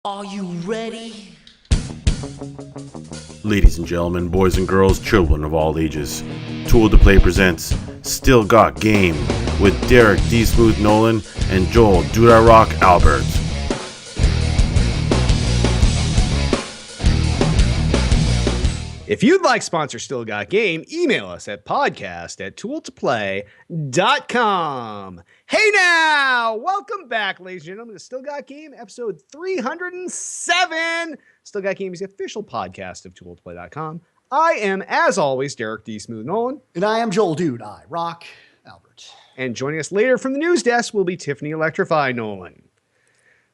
Are you ready? Ladies and gentlemen, boys and girls, children of all ages, Tool to Play presents Still Got Game with Derek D. Smooth Nolan and Joel Duda Rock Albert. If you'd like to sponsor Still Got Game, email us at podcast@tooltoplay.com. Hey now! Welcome back, ladies and gentlemen, to Still Got Game, episode 307. Still Got Game is the official podcast of tooltoplay.com. I am, as always, Derek D. Smooth Nolan. And I am Joel Dude, Rock Albert. And joining us later from the news desk will be Tiffany Electrify Nolan.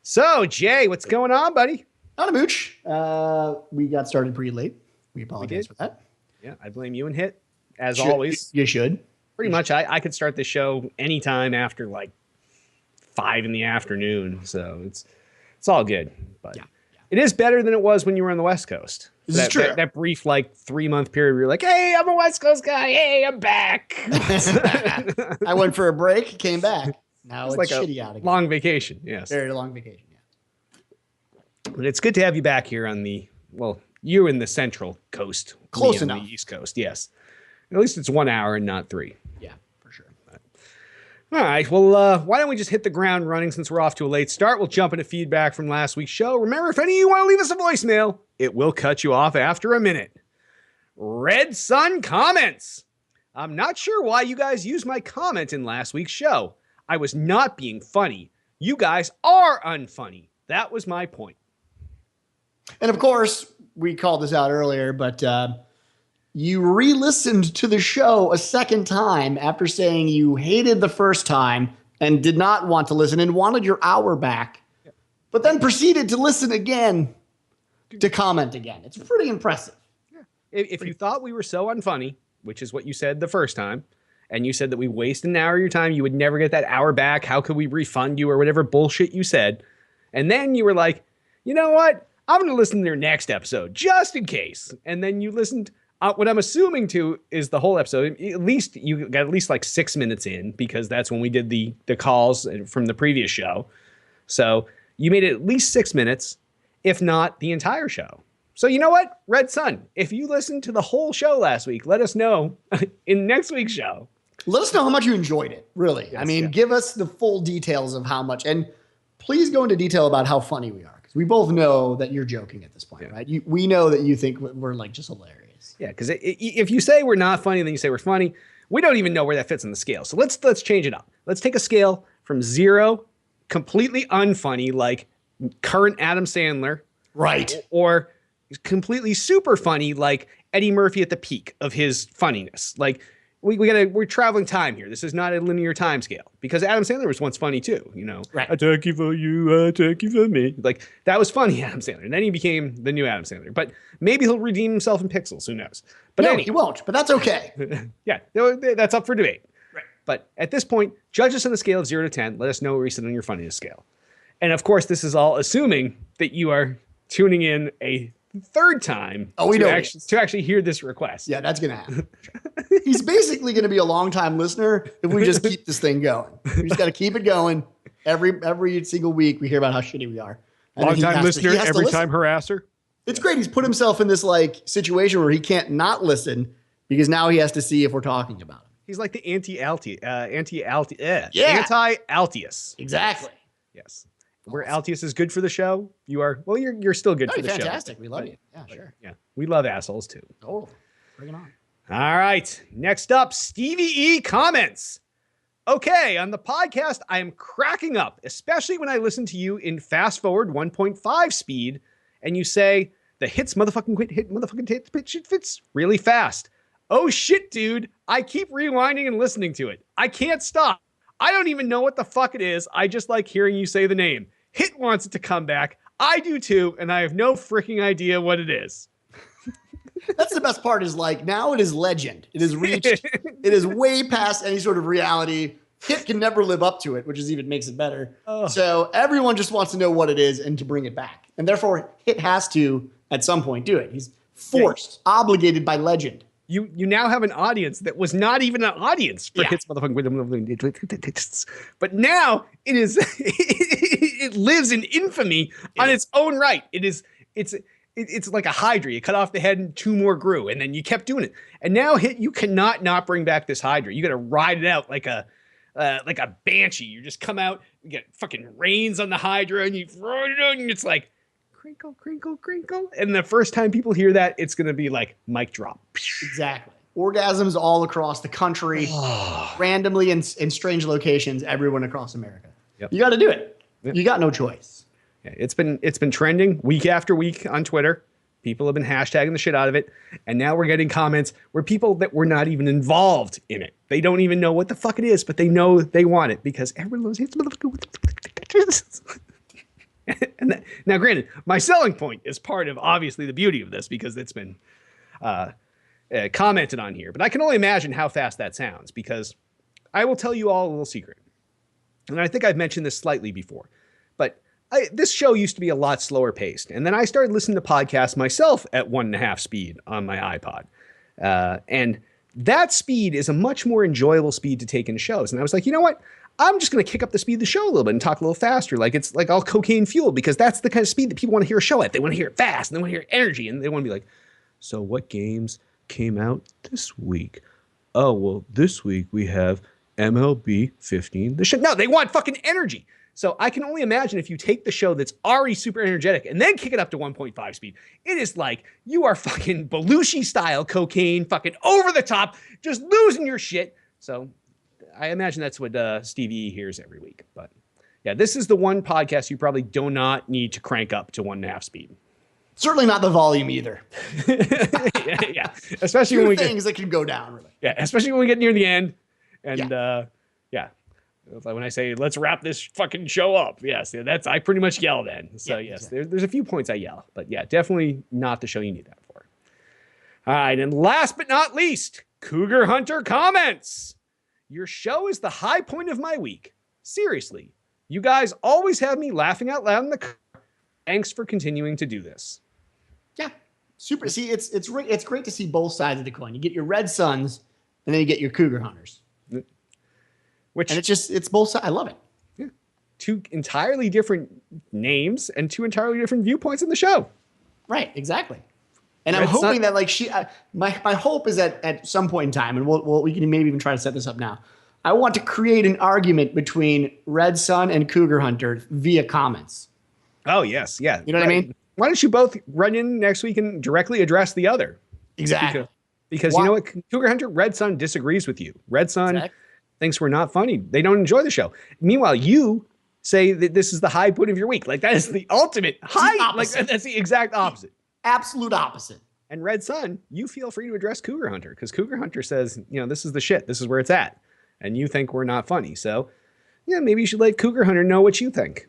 So, Jay, what's going on, buddy? Not a mooch. We got started pretty late. We apologize for that. Yeah, I blame you and Hit, as always. You should. Pretty much, I could start the show anytime after like 5 in the afternoon, so it's all good. But it is better than it was when you were on the West Coast. This is true. That brief 3-month period where you're like, hey, I'm a West Coast guy. Hey, I'm back. I went for a break, came back. Now it's like shitty out again. Long vacation, yes. Very long vacation, yeah. But it's good to have you back here on the, you in the Central Coast. Close me enough. On the East Coast, yes. At least it's 1 hour and not 3. Yeah, for sure. All right, well, why don't we just hit the ground running since we're off to a late start? We'll jump into feedback from last week's show. Remember, if any of you want to leave us a voicemail, it will cut you off after a minute. Red Sun comments. I'm not sure why you guys used my comment in last week's show. I was not being funny. You guys are unfunny. That was my point. And of course, we called this out earlier, but you re-listened to the show a second time after saying you hated the first time and did not want to listen and wanted your hour back, but then proceeded to listen again to comment again. It's pretty impressive. Yeah. If you thought we were so unfunny, which is what you said the first time, and you said that we wasted an hour of your time, you would never get that hour back, how could we refund you or whatever bullshit you said, and then you were like, you know what? I'm going to listen to their next episode just in case. And then you listened. What I'm assuming to is the whole episode. At least you got at least 6 minutes in because that's when we did the calls from the previous show. So you made it at least 6 minutes, if not the entire show. So you know what? Red Sun, if you listened to the whole show last week, let us know in next week's show. Let us know how much you enjoyed it, really. Yes, give us the full details of how much. And please go into detail about how funny we are. We both know that you're joking at this point, right? We know that you think we're just hilarious. Yeah, because if you say we're not funny, then you say we're funny. We don't even know where that fits on the scale. So let's change it up. Let's take a scale from 0, completely unfunny, like current Adam Sandler, right? Or completely super funny, like Eddie Murphy at the peak of his funniness. Like we're traveling time here. This is not a linear time scale because Adam Sandler was once funny too, Right. I take you for you, I take you for me. Like that was funny, Adam Sandler. And then he became the new Adam Sandler. But maybe he'll redeem himself in Pixels. Who knows? But no, he won't. But that's okay. Yeah, that's up for debate. Right. But at this point, judge us on a scale of 0 to 10. Let us know where you sit on your funniness scale. And of course, this is all assuming that you are tuning in a third time to actually hear this request. Yeah, that's going to happen. He's basically going to be a long-time listener if we just keep this thing going. We just got to keep it going. Every single week we hear about how shitty we are. Long-time listener, every time harasser. It's great. He's put himself in this situation where he can't not listen because now he has to see if we're talking about him. He's like the anti-Altius. Exactly. Yes. Where Altius is good for the show, you are, you're still good for the fantastic. show. Fantastic. We love you. Yeah, sure. Yeah. We love assholes too. Oh, bring it on. All right. Next up, Stevie E comments. Okay, on the podcast, I am cracking up, especially when I listen to you in fast forward 1.5 speed and you say the hits motherfucking quit hit motherfucking hit pitch it fits really fast. Oh shit, dude. I keep rewinding and listening to it. I can't stop. I don't even know what the fuck it is. I just like hearing you say the name. Hit wants it to come back. I do too, and I have no freaking idea what it is. That's the best part is now it is legend. It is reached. It is way past any sort of reality. Hit can never live up to it, which is even makes it better. Oh. So everyone just wants to know what it is and to bring it back. And therefore Hit has to at some point do it. He's forced, obligated by legend. You now have an audience that was not even an audience for Hits motherfucking. But now it is. it lives in infamy on its own right. It's like a Hydra. You cut off the head and 2 more grew, and then you kept doing it. And now you cannot not bring back this Hydra. You got to ride it out like a banshee. You just come out, you get fucking reins on the Hydra, and you throw it out, and it's like crinkle, crinkle, crinkle. And the first time people hear that, it's going to be like mic drop. Exactly. Orgasms all across the country, randomly in strange locations, everyone across America. Yep. You got to do it. Yep. You got no choice. Yeah, it's been trending week after week on Twitter. People have been hashtagging the shit out of it. And now we're getting comments where people that were not even involved in it, they don't even know what the fuck it is, but they know they want it because everyone loves it. Now, granted, my selling point is part of obviously the beauty of this because it's been commented on here. But I can only imagine how fast that sounds because I will tell you all a little secret. And I think I've mentioned this slightly before, but this show used to be a lot slower paced. And then I started listening to podcasts myself at 1.5 speed on my iPod. And that speed is a much more enjoyable speed to take in shows. And I was like, you know what? I'm just going to kick up the speed of the show a little bit and talk a little faster. Like it's like all cocaine fueled because that's the kind of speed that people want to hear a show at. They want to hear it fast and they want to hear energy. And they want to be like, so what games came out this week? Oh, well, this week we have MLB 15. No, they want fucking energy. So I can only imagine if you take the show that's already super energetic and then kick it up to 1.5 speed, it is like you are fucking Belushi style cocaine, fucking over the top, just losing your shit. So I imagine that's what Stevie E hears every week. But yeah, this is the one podcast you probably do not need to crank up to 1.5 speed. Certainly not the volume either. yeah. Especially when we things that can go down really. Yeah, especially when we get near the end. And yeah. When I say, let's wrap this fucking show up. Yes, I pretty much yell then. So yes, exactly. There's a few points I yell. But yeah, definitely not the show you need that for. All right, and last but not least, Cougar Hunter comments. Your show is the high point of my week. Seriously, you guys always have me laughing out loud in the car. Thanks for continuing to do this. Yeah, super. See, it's great to see both sides of the coin. You get your Red Suns, and then you get your Cougar Hunters. And it's both sides. I love it. Yeah. 2 entirely different names and 2 entirely different viewpoints in the show. Right, exactly. And I'm hoping that like my hope is that at some point in time, and we can maybe even try to set this up now. I want to create an argument between Red Sun and Cougar Hunter via comments. Oh yes, yeah. You know what I mean? Why don't you both run in next week and directly address the other? Exactly. Because you know what, Cougar Hunter, Red Sun disagrees with you. Red Sun thinks we're not funny. They don't enjoy the show. Meanwhile, you say that this is the high point of your week. Like that is the ultimate high. Like that's the exact opposite. Absolute opposite. And Red Sun, you feel free to address Cougar Hunter because Cougar Hunter says, this is the shit. This is where it's at. And you think we're not funny. So yeah, maybe you should let Cougar Hunter know what you think.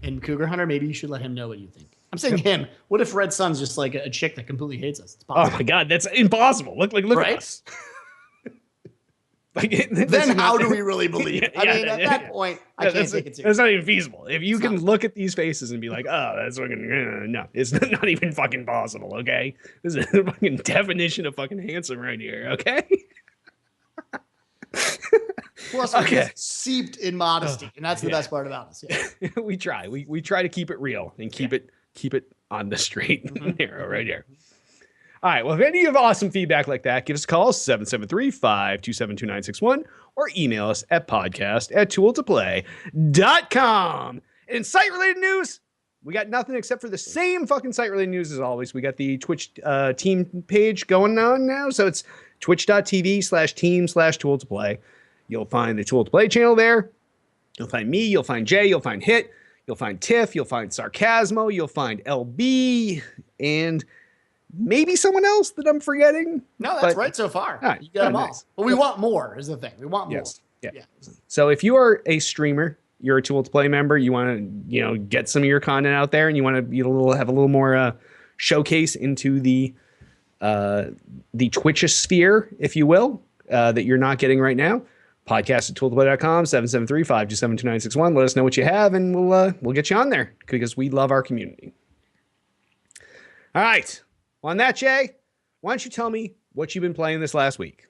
And Cougar Hunter, maybe you should let him know what you think. I'm saying him. What if Red Sun's just like a chick that completely hates us? It's possible. Oh my God, that's impossible. Look right? at us. Then how do we really believe it? I mean, at that point, I can't take it seriously. That's not even feasible. If you can look at these faces and be like, oh, that's fucking, no, it's not even fucking possible, okay? This is the fucking definition of fucking handsome right here, okay? Plus, we're seeped in modesty, and that's the best part about us. Yeah. We try. We try to keep it real and keep it on the straight and narrow right here. All right. Well, if any of you have awesome feedback like that, give us a call, 773-527-2961, or email us at podcast@tooltoplay.com. And in site-related news, we got nothing except for the same fucking site-related news as always. We got the Twitch team page going on now. So it's twitch.tv/team/tooltoplay. You'll find the Tool to Play channel there. You'll find me. You'll find Jay. You'll find Hit. You'll find Tiff. You'll find Sarcasmo. You'll find LB. And maybe someone else that I'm forgetting. No, that's right so far. All right, you got them all. But we want more is the thing. We want more. Yes. Yeah. So if you are a streamer, you're a Tool to Play member, you want to, get some of your content out there and you want to have a little more showcase into the Twitchosphere, if you will, that you're not getting right now. Podcast@tooltoplay.com, 773-527-2961. Let us know what you have and we'll get you on there because we love our community. All right. Well, on that, Jay, why don't you tell me what you've been playing this last week?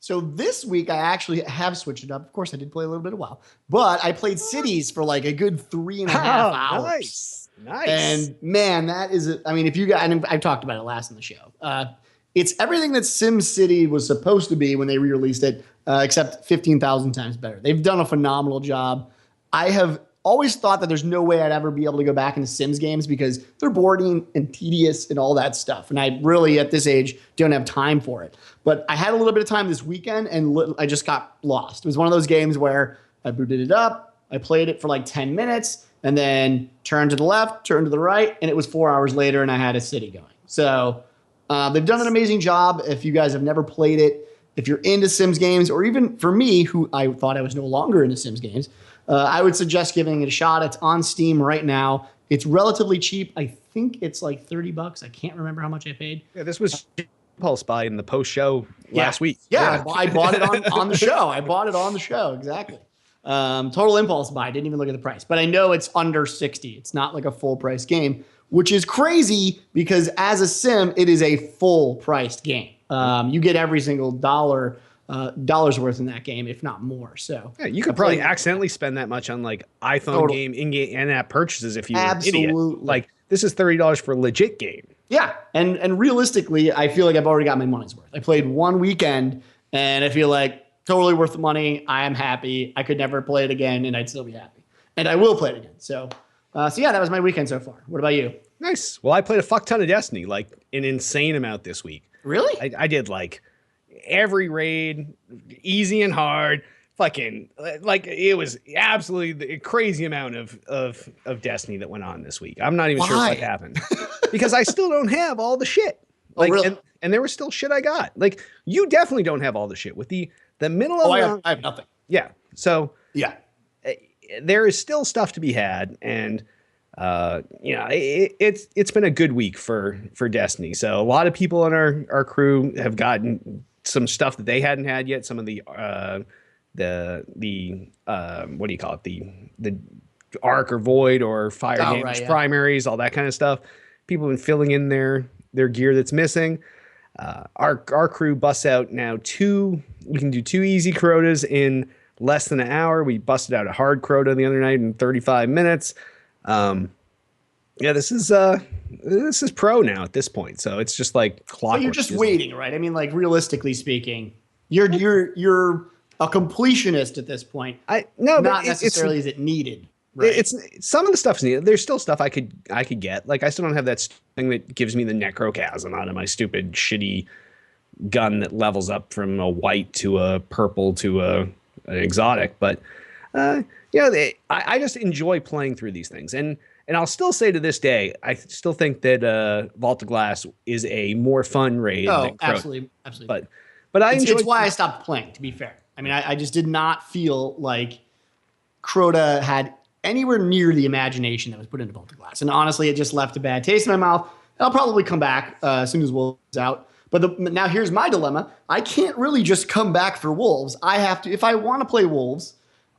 So this week I actually have switched it up. Of course, I did play a little bit of WoW, but I played Cities for like a good 3.5 hours. Nice. And man, that is, I mean, if you got, and I've talked about it last in the show. It's everything that SimCity was supposed to be when they re-released it, except 15,000 times better. They've done a phenomenal job. I have always thought that there's no way I'd ever be able to go back into Sims games because they're boring and tedious and all that stuff. And I really, at this age, don't have time for it. But I had a little bit of time this weekend and I just got lost. It was one of those games where I booted it up, I played it for like 10 minutes, and then turned to the left, turned to the right, and it was 4 hours later and I had a city going. So they've done an amazing job. If you guys have never played it, if you're into Sims games, or even for me, who I thought I was no longer into Sims games, I would suggest giving it a shot. It's on Steam right now. It's relatively cheap. I think it's like $30. I can't remember how much I paid. Yeah, this was impulse buy in the post show last week. Yeah, I bought it on the show. I bought it on the show. Exactly. Total impulse buy. Didn't even look at the price, but I know it's under 60. It's not like a full price game, which is crazy because as a sim, it is a full priced game. You get every single dollars worth in that game, if not more. So yeah, you could probably accidentally spend that much on like iPhone game, in-game, and app purchases if you're an idiot. Like this is $30 for a legit game. Yeah, and realistically, I feel like I've already got my money's worth. I played one weekend, and I feel like totally worth the money. I am happy. I could never play it again, and I'd still be happy. And I will play it again. So yeah, that was my weekend so far. What about you? Nice. Well, I played a fuck ton of Destiny, like an insane amount this week. Really? I did like every raid, easy and hard, fucking like it was absolutely a crazy amount of Destiny that went on this week. I'm not even sure what happened because I still don't have all the shit. Like, really? and there was still shit I got. Like you definitely don't have all the shit with the middle of. I have nothing. Yeah. So yeah, there is still stuff to be had, and it's been a good week for Destiny. So a lot of people on our crew have gotten some stuff that they hadn't had yet. Some of the what do you call it? The Arc or Void or Fire Damage primaries, all that kind of stuff. People have been filling in their gear that's missing. Our crew busts out now we can do 2 easy Crotas in less than an hour. We busted out a hard Crota the other night in 35 minutes. Yeah, this is pro now at this point. So it's just like clockwork. But you're just waiting, right? I mean, like realistically speaking, you're a completionist at this point. Not necessarily is it needed. Right? It's some of the stuff's needed. There's still stuff I could get. Like I still don't have that thing that gives me the necrochasm out of my stupid shitty gun that levels up from a white to a purple to an exotic. But I just enjoy playing through these things. And I'll still say to this day, I still think that Vault of Glass is a more fun raid. Oh, absolutely. But it's why I stopped playing, to be fair. I mean, I just did not feel like Crota had anywhere near the imagination that was put into Vault of Glass. And honestly, it just left a bad taste in my mouth. I'll probably come back as soon as Wolves is out. But now here's my dilemma. I can't really just come back for Wolves. I have to, if I want to play Wolves,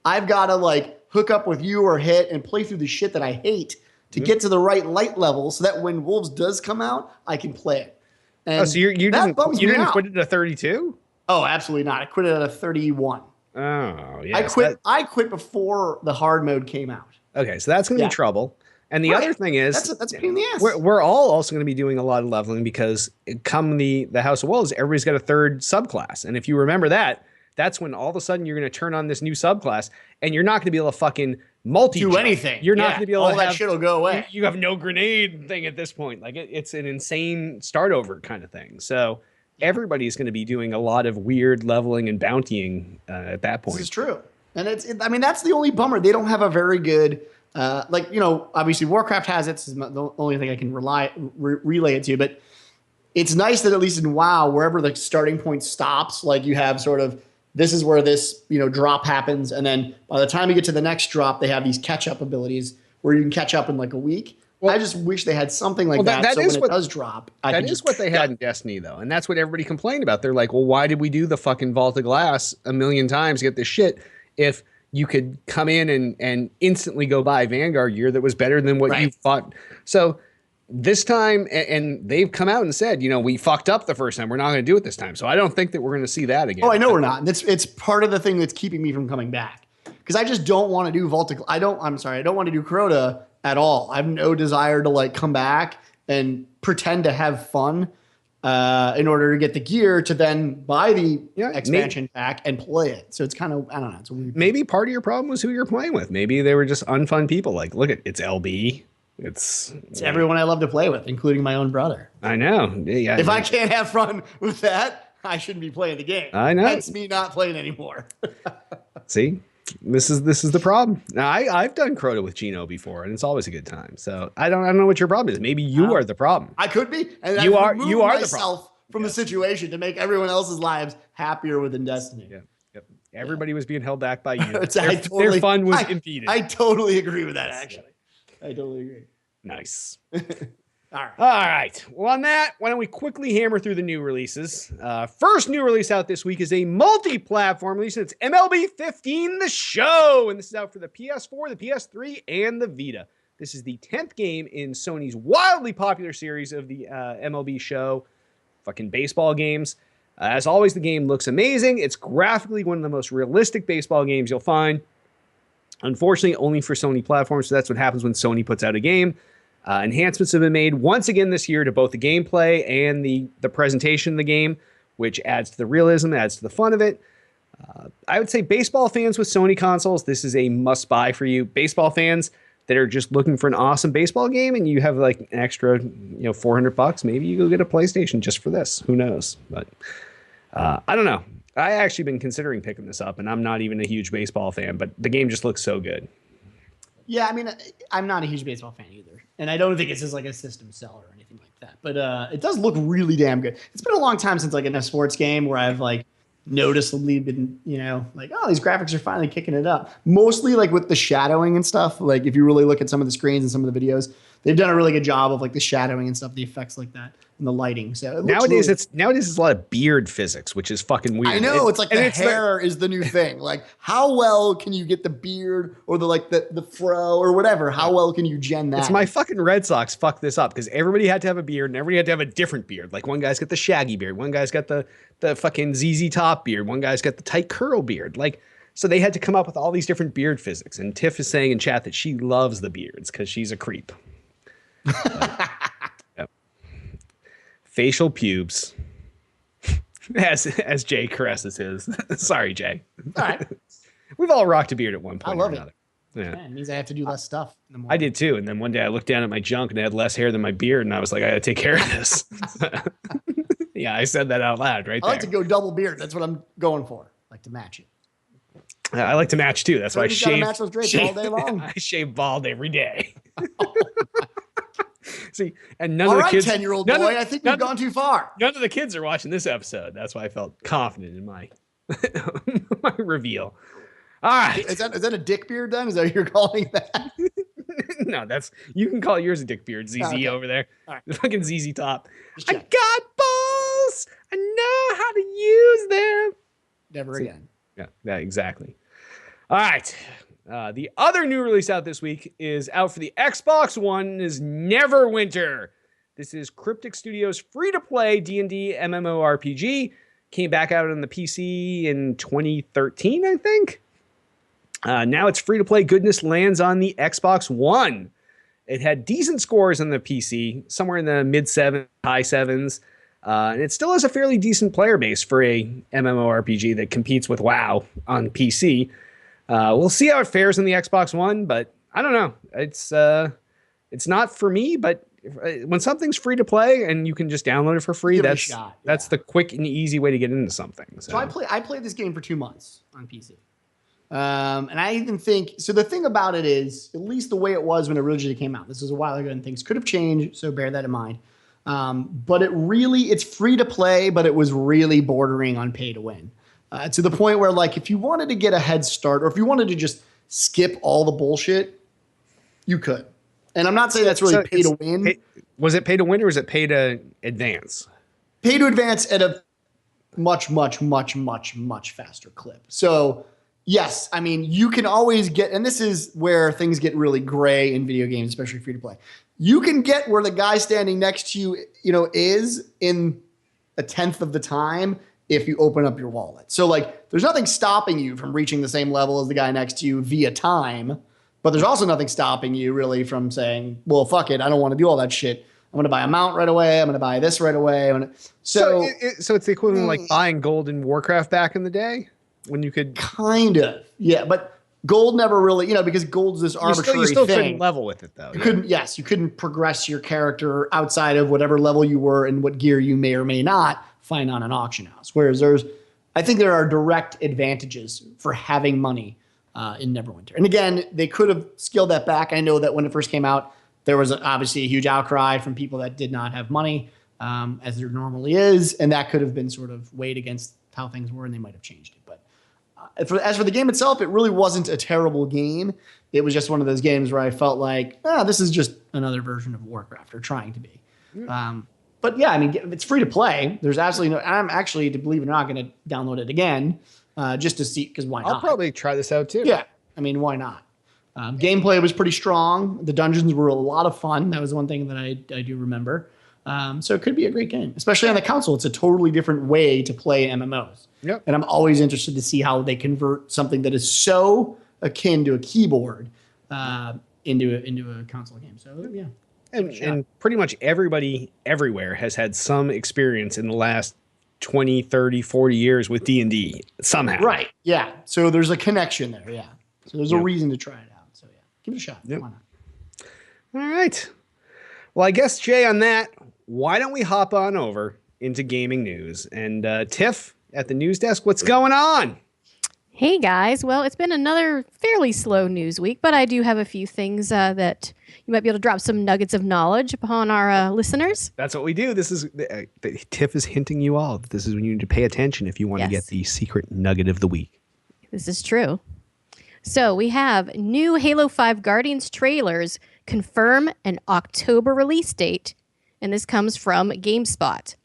I've got to like hook up with you or Hit and play through the shit that I hate to get to the right light level so that when Wolves does come out, I can play it. And so you didn't quit it at 32? Oh, absolutely not. I quit it at a 31. Oh, yeah. I quit before the hard mode came out. Okay, so that's going to be trouble. And the other thing is, that's a pain in the ass. We're all also going to be doing a lot of leveling because come the House of Wolves, everybody's got a third subclass. And if you remember that's when all of a sudden you're going to turn on this new subclass and you're not going to be able to fucking do anything. You're not going to be able to all that shit will go away. You have no grenade thing at this point. Like it's an insane start over kind of thing. So everybody's going to be doing a lot of weird leveling and bountying at that point. This is true. And I mean, that's the only bummer. They don't have a very good, obviously Warcraft has it. This is the only thing I can relay it to, but it's nice that at least in WoW, wherever the starting point stops, like you have sort of, this is where this, drop happens. And then by the time you get to the next drop, they have these catch-up abilities where you can catch up in like a week. Well, I just wish they had something like that. So when it does drop, that is what they had in Destiny, though. And that's what everybody complained about. They're like, well, why did we do the fucking Vault of Glass a million times to get this shit if you could come in and instantly go buy Vanguard gear that was better than what you thought? So this time, and they've come out and said, we fucked up the first time. We're not going to do it this time. So I don't think that we're going to see that again. Oh, I know we're not. It's part of the thing that's keeping me from coming back. Because I just don't want to do I don't want to do Crota at all. I have no desire to like come back and pretend to have fun in order to get the gear to then buy the expansion pack and play it. So it's kind of, I don't know. It's a weird maybe part of your problem was who you're playing with. Maybe they were just unfun people. Like, look, it's LB. It's everyone I love to play with, including my own brother. I know. Yeah. If I can't have fun with that, I shouldn't be playing the game. I know. That's me not playing anymore. See, this is the problem. Now, I've done Crota with Gino before, and it's always a good time. So I don't know what your problem is. Maybe you are the problem. I could be. And you are the problem from the situation to make everyone else's lives happier within Destiny. Yeah. Yep. Everybody was being held back by you. Their fun was impeded. I totally agree with that. Actually. I totally agree. Nice. All right. Well, on that, why don't we quickly hammer through the new releases? First new release out this week is a multi-platform release. It's MLB 15 The Show. And this is out for the PS4, the PS3, and the Vita. This is the 10th game in Sony's wildly popular series of the MLB Show fucking baseball games. As always, the game looks amazing. It's graphically one of the most realistic baseball games you'll find. Unfortunately, only for Sony platforms, so that's what happens when Sony puts out a game. Enhancements have been made once again this year to both the gameplay and the presentation of the game, which adds to the realism, adds to the fun of it. I would say baseball fans with Sony consoles, this is a must-buy for you. Baseball fans that are just looking for an awesome baseball game and you have like an extra, $400, maybe you go get a PlayStation just for this. Who knows? But I don't know. I actually been considering picking this up, and I'm not even a huge baseball fan, but the game just looks so good. Yeah, I mean, I'm not a huge baseball fan either, and I don't think it's just like a system seller or anything like that. But it does look really damn good. It's been a long time since like in a sports game where I've like noticeably been, like, oh, these graphics are finally kicking it up. Mostly like with the shadowing and stuff. Like if you really look at some of the screens and some of the videos, they've done a really good job of like the shadowing and stuff, the effects like that. And the lighting. So nowadays it's a lot of beard physics, which is fucking weird. I know it's like the hair is the new thing. Like how well can you get the beard or the fro or whatever? How well can you gen that? It's my fucking Red Sox fucked this up because everybody had to have a beard and everybody had to have a different beard. Like one guy's got the shaggy beard, one guy's got the fucking ZZ Top beard, one guy's got the tight curl beard. Like so they had to come up with all these different beard physics. And Tiff is saying in chat that she loves the beards because she's a creep. Facial pubes, as Jay caresses his. Sorry, Jay. All right. We've all rocked a beard at one point. I love or another. it. Yeah, it means I have to do less stuff in the morning. I did too. And then one day I looked down at my junk and it had less hair than my beard, and I was like, I gotta take care of this. Yeah, I said that out loud right there. I like to go double beard. That's what I'm going for. I like to match it. I like to match too. That's why I shave. Match those drapes all day long. I shave bald every day. See, and none all of the right, kids. 10-year-old boy, I think we've gone too far. None of the kids are watching this episode. That's why I felt confident in my my reveal. All right, is that a dick beard then? Is that what you're calling that? No, you can call yours a dick beard, ZZ okay. over there. All right. The fucking ZZ Top. I got balls. I know how to use them. Never again. Yeah, exactly. All right. The other new release out this week is out for the Xbox One is Neverwinter. This is Cryptic Studios' free-to-play D&D MMORPG. Came back out on the PC in 2013, I think. Now it's free-to-play goodness lands on the Xbox One. It had decent scores on the PC, somewhere in the mid-7s, high 7s. And it still has a fairly decent player base for a MMORPG that competes with WoW on PC. We'll see how it fares on the Xbox One, but I don't know. It's not for me, but when something's free to play and you can just download it for free, that's the quick and easy way to get into something. So I played this game for 2 months on PC. And I even think, so the thing about it is, at least the way it was when it originally came out, this was a while ago and things could have changed, so bear that in mind. But it's free to play, but it was really bordering on pay to win. To the point where, like, if you wanted to get a head start or if you wanted to just skip all the bullshit, you could. And I'm not saying that's really pay to win. Was it pay to win or was it pay to advance? Pay to advance at a much, much, much, much, much faster clip. So Yes, I mean, you can always get, and this is where things get really gray in video games, especially free to play. You can get where the guy standing next to you, is in a tenth of the time if you open up your wallet. So like, there's nothing stopping you from reaching the same level as the guy next to you via time, but there's also nothing stopping you really from saying, well, fuck it, I don't want to do all that shit. I'm going to buy a mount right away. I'm going to buy this right away. So it's the equivalent of like buying gold in Warcraft back in the day when you could kind of, yeah, but gold never really, because gold's this arbitrary you still thing. couldn't level with it though. You couldn't progress your character outside of whatever level you were and what gear you may or may not find on an auction house. Whereas I think there are direct advantages for having money in Neverwinter. And again, they could have scaled that back. I know that when it first came out, there was obviously a huge outcry from people that did not have money, as there normally is, and that could have been sort of weighed against how things were, and they might have changed it. But as for the game itself, it really wasn't a terrible game. It was just one of those games where I felt like, this is just another version of Warcraft, or trying to be. But yeah, I mean, it's free to play. There's absolutely I'm actually, to believe it or not, going to download it again just to see, because why not? I'll probably try this out too. Yeah, I mean, why not? Gameplay was pretty strong. The dungeons were a lot of fun. That was one thing that I do remember. So it could be a great game, especially on the console. It's a totally different way to play MMOs. Yep. And I'm always interested to see how they convert something that is so akin to a keyboard into a console game. So yeah. And pretty much everybody everywhere has had some experience in the last 20, 30, 40 years with D&D somehow. Right. Yeah. So there's a connection there. Yeah. So there's a reason to try it out. So yeah, give it a shot. Yep. Why not? All right. Well, I guess, Jay, on that, why don't we hop on over into gaming news? And Tiff at the news desk, what's going on? Hey, guys. Well, it's been another fairly slow news week, but I do have a few things that you might be able to drop some nuggets of knowledge upon our listeners. That's what we do. This is Tiff is hinting you all that this is when you need to pay attention if you want to get the secret nugget of the week. This is true. So we have new Halo 5 Guardians trailers confirm an October release date, and this comes from GameSpot.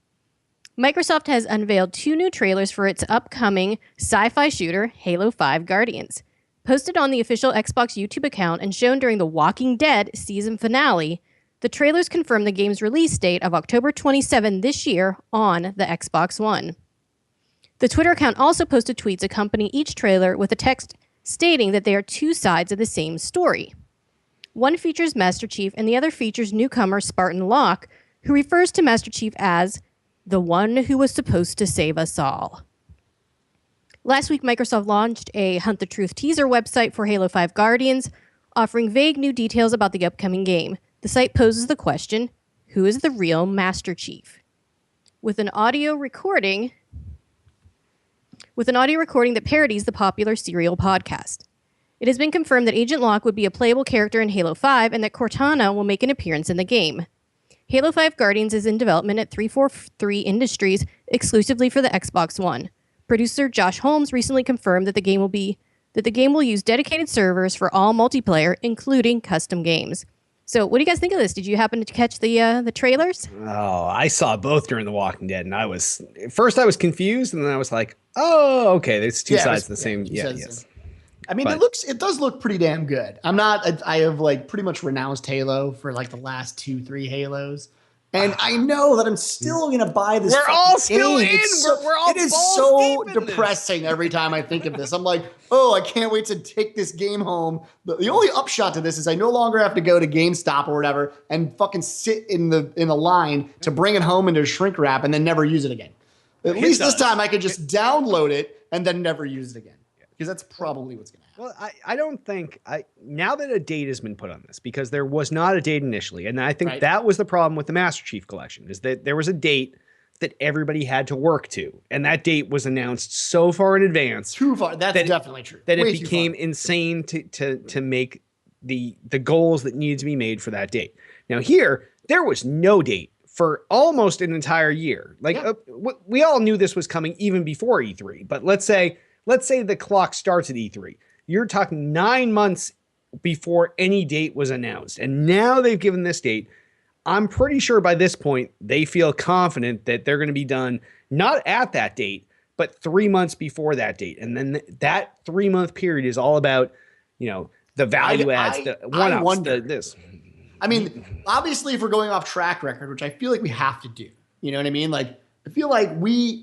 Microsoft has unveiled 2 new trailers for its upcoming sci-fi shooter, Halo 5 Guardians. Posted on the official Xbox YouTube account and shown during the Walking Dead season finale, the trailers confirm the game's release date of October 27 this year on the Xbox One. The Twitter account also posted tweets accompanying each trailer with a text stating that they are 2 sides of the same story. One features Master Chief and the other features newcomer Spartan Locke, who refers to Master Chief as the one who was supposed to save us all. Last week, Microsoft launched a Hunt the Truth teaser website for Halo 5 Guardians, offering vague new details about the upcoming game. The site poses the question, who is the real Master Chief? With an audio recording that parodies the popular Serial podcast. It has been confirmed that Agent Locke would be a playable character in Halo 5 and that Cortana will make an appearance in the game. Halo 5 Guardians is in development at 343 Industries exclusively for the Xbox One. Producer Josh Holmes recently confirmed that the game will use dedicated servers for all multiplayer, including custom games. So, what do you guys think of this? Did you happen to catch the trailers? Oh, I saw both during The Walking Dead, and I was confused, and then I was like, "Oh, okay, there's 2 sides of the same." Yeah, yes. I mean, it does look pretty damn good. I have like pretty much renounced Halo for like the last 2-3 Halos. And I know that I'm still going to buy this. We're all still game. in. We're all it is so depressing every time I think of this. I'm like, oh, I can't wait to take this game home. The only upshot to this is I no longer have to go to GameStop or whatever and fucking sit in the line to bring it home into shrink wrap and then never use it again. At least this time I could just download it and then never use it again. Because that's probably what's going to happen. Well, I don't think now that a date has been put on this, because there was not a date initially, and I think that was the problem with the Master Chief Collection, is that there was a date that everybody had to work to, and that date was announced so far in advance. Too far. That's definitely true. That it became insane to make the goals that needed to be made for that date. Now here, there was no date for almost an entire year. We all knew this was coming even before E3, but let's say the clock starts at E3. You're talking 9 months before any date was announced. And now they've given this date. I'm pretty sure by this point, they feel confident that they're going to be done not at that date, but 3 months before that date. And then that 3 month period is all about, the value adds, the one-ups, this. I mean, obviously, if we're going off track record, which I feel like we have to do, you know what I mean? Like, I feel like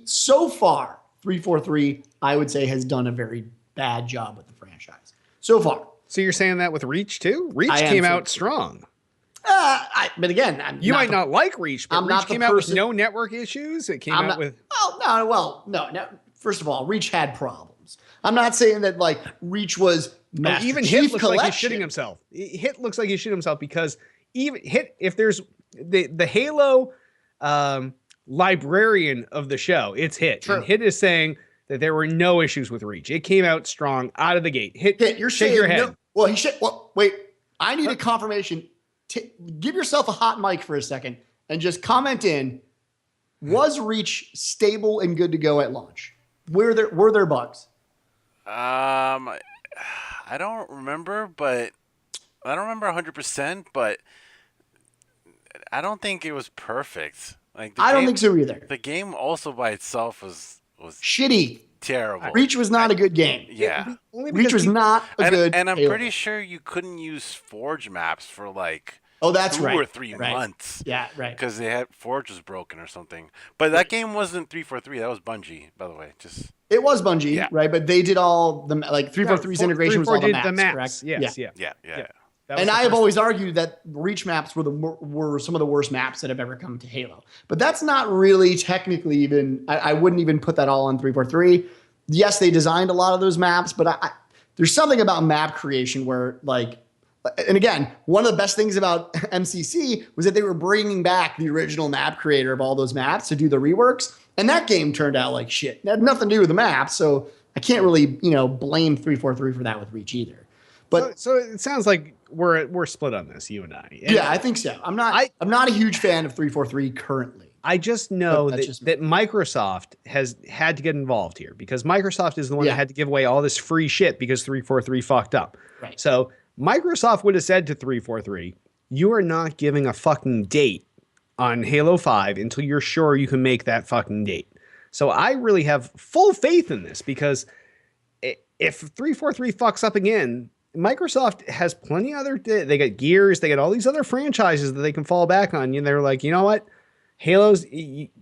so far, 343, I would say, has done a very bad job with the franchise. So far. So you're saying that with Reach, too? Reach came out strong. But again, you might not like Reach, but Reach came out with no network issues. It came out with... Oh, no. First of all, Reach had problems. I'm not saying that, like, Reach was Master even Chief Hit looks Collection. like he's shitting himself. Hit looks like he's shitting himself because even Hit, if there's the Halo librarian of the show, it's Hit. True. And Hit is saying that there were no issues with Reach. It came out strong out of the gate. Hit you're shake saying your head. No, well, he should. Well, wait. I need a confirmation. Give yourself a hot mic for a second and just comment in. Was Reach stable and good to go at launch? Were there bugs? I don't remember, but I don't remember 100%, but I don't think it was perfect. Like I don't think so either. The game also by itself was shitty. Terrible. Reach was not a good game. Yeah. Reach was not a good And I'm Halo. pretty sure you couldn't use Forge maps for like that's 2 right. or 3 months. Yeah, right. Because they had Forge was broken or something. But that game wasn't 343. That was Bungie, by the way. It was Bungie, right? But they did all the 343's integration was all the maps, correct? Yes, Yeah. And I have always argued that Reach maps were some of the worst maps that have ever come to Halo. But that's not really technically even, I wouldn't even put that all on 343. Yes, they designed a lot of those maps, but there's something about map creation where, like, and again, one of the best things about MCC was that they were bringing back the original map creator of all those maps to do the reworks. And that game turned out like shit. It had nothing to do with the map. So I can't really, blame 343 for that with Reach either. But so it sounds like we're split on this, you and I. And yeah, I think so. I'm not a huge fan of 343 currently. I just know that Microsoft has had to get involved here because Microsoft is the one that had to give away all this free shit because 343 fucked up. Right. So Microsoft would have said to 343, you are not giving a fucking date on Halo 5 until you're sure you can make that fucking date. So I really have full faith in this because if 343 fucks up again, Microsoft has plenty of other, they got Gears, they got all these other franchises that they can fall back on. And they're like, you know what? Halo's,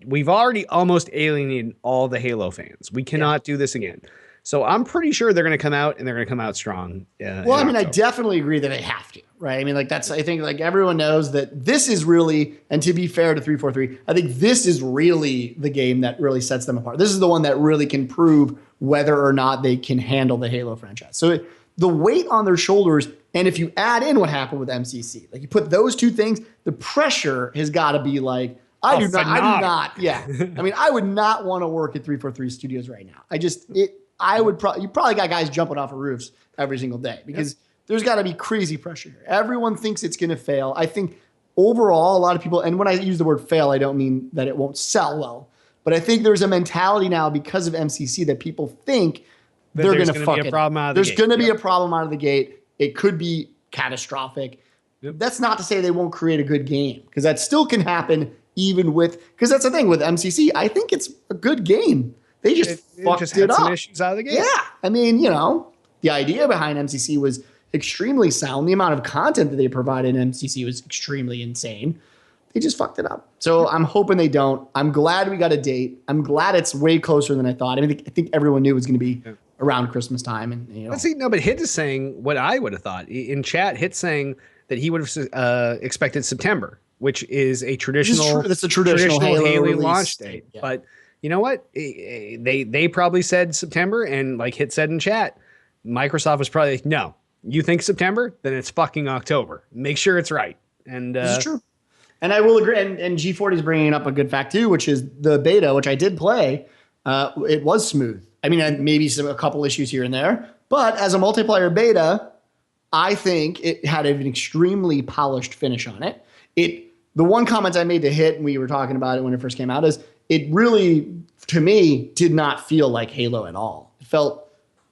we've already almost alienated all the Halo fans. We cannot do this again. So I'm pretty sure they're going to come out and they're going to come out strong. Well, I mean, I definitely agree that they have to, right? I mean, like I think like everyone knows that this is really, and to be fair to 343, I think this is really the game that really sets them apart. This is the one that really can prove whether or not they can handle the Halo franchise. So the weight on their shoulders, and if you add in what happened with MCC, like you put those two things, the pressure has got to be like, I do not. Yeah. I mean, I would not want to work at 343 Studios right now. you probably got guys jumping off of roofs every single day because there's got to be crazy pressure here. Everyone thinks it's going to fail. I think overall, a lot of people, and when I use the word fail, I don't mean that it won't sell well, but I think there's a mentality now because of MCC that people think they're going to fuck it. There's going to be a problem out of the gate. It could be catastrophic. Yep. That's not to say they won't create a good game because that still can happen even with, because that's the thing with MCC. I think it's a good game. They just fucked it up. Some issues out of the game. Yeah. I mean, the idea behind MCC was extremely sound. The amount of content that they provided in MCC was extremely insane. They just fucked it up. So I'm hoping they don't. I'm glad we got a date. I'm glad it's way closer than I thought. I mean, I think everyone knew it was going to be around Christmas time. And Let's see. No, but Hit is saying what I would have thought in chat. Hit saying that he would have expected September, which is a traditional. That's a traditional Halo launch date. Yeah. But you know what? They probably said September, and like Hit said in chat, Microsoft was probably like, no. You think September? Then it's fucking October. Make sure it's right. And this is true. And I will agree. And G40 is bringing up a good fact too, which is the beta, which I did play. It was smooth. I mean, maybe a couple issues here and there, but as a multiplayer beta, I think it had an extremely polished finish on it. The one comment I made to Hit, and we were talking about it when it first came out, is it really, to me, did not feel like Halo at all. It felt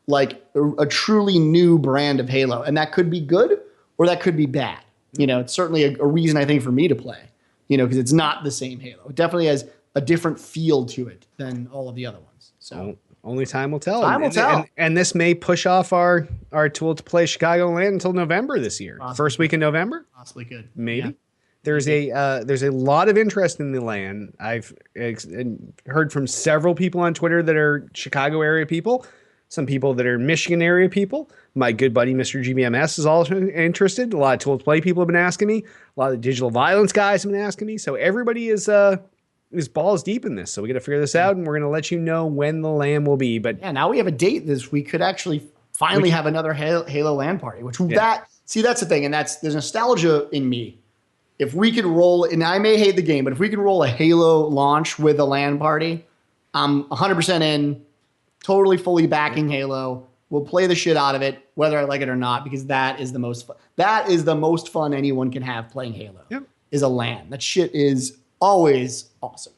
like a truly new brand of Halo, and that could be good or that could be bad. It's certainly a reason I think for me to play, because it's not the same Halo. It definitely has a different feel to it than all of the other ones. So only time will tell. Time will tell. And this may push off our tool to play Chicagoland until November this year. Possibly. First week in November? Possibly could. Maybe. Yeah. There's a lot of interest in the LAN. I've heard from several people on Twitter that are Chicago area people, some people that are Michigan area people. My good buddy, Mr. GBMS, is also interested. A lot of Tool to Play people have been asking me. A lot of digital violence guys have been asking me. So everybody is balls deep in this. So we got to figure this out, and we're going to let you know when the LAN will be. But yeah, now we have a date. We could actually finally have another Halo LAN party, which that's the thing. And there's nostalgia in me. If we could roll, and I may hate the game, but if we could roll a Halo launch with a LAN party, I'm 100% in, totally fully backing Halo. We'll play the shit out of it, whether I like it or not, because that is the most fun. That is the most fun anyone can have playing Halo. Yep. Is a LAN. That shit is always awesome.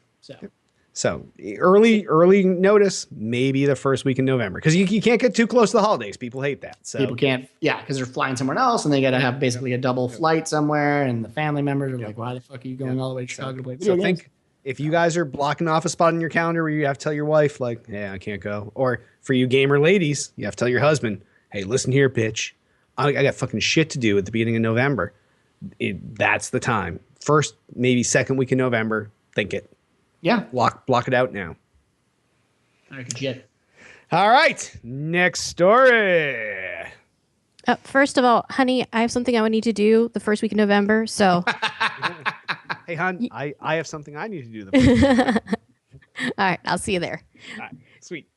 So early notice, maybe the first week in November, because you can't get too close to the holidays. People hate that. So people can't, because they're flying somewhere else, and they got to have basically a double flight somewhere, and the family members are like, "Why the fuck are you going all the way to Chicago to play video games?" Think if you guys are blocking off a spot in your calendar where you have to tell your wife, like, "Yeah, I can't go," or for you gamer ladies, you have to tell your husband, "Hey, listen here, bitch, I got fucking shit to do at the beginning of November." That's the time. First, maybe second week in November. Think it. Yeah. Block it out now. All right, good shit. All right. Next story. First of all, honey, I have something I would need to do the first week of November. So, hey, hon, I have something I need to do. The first week. All right, I'll see you there. All right, sweet.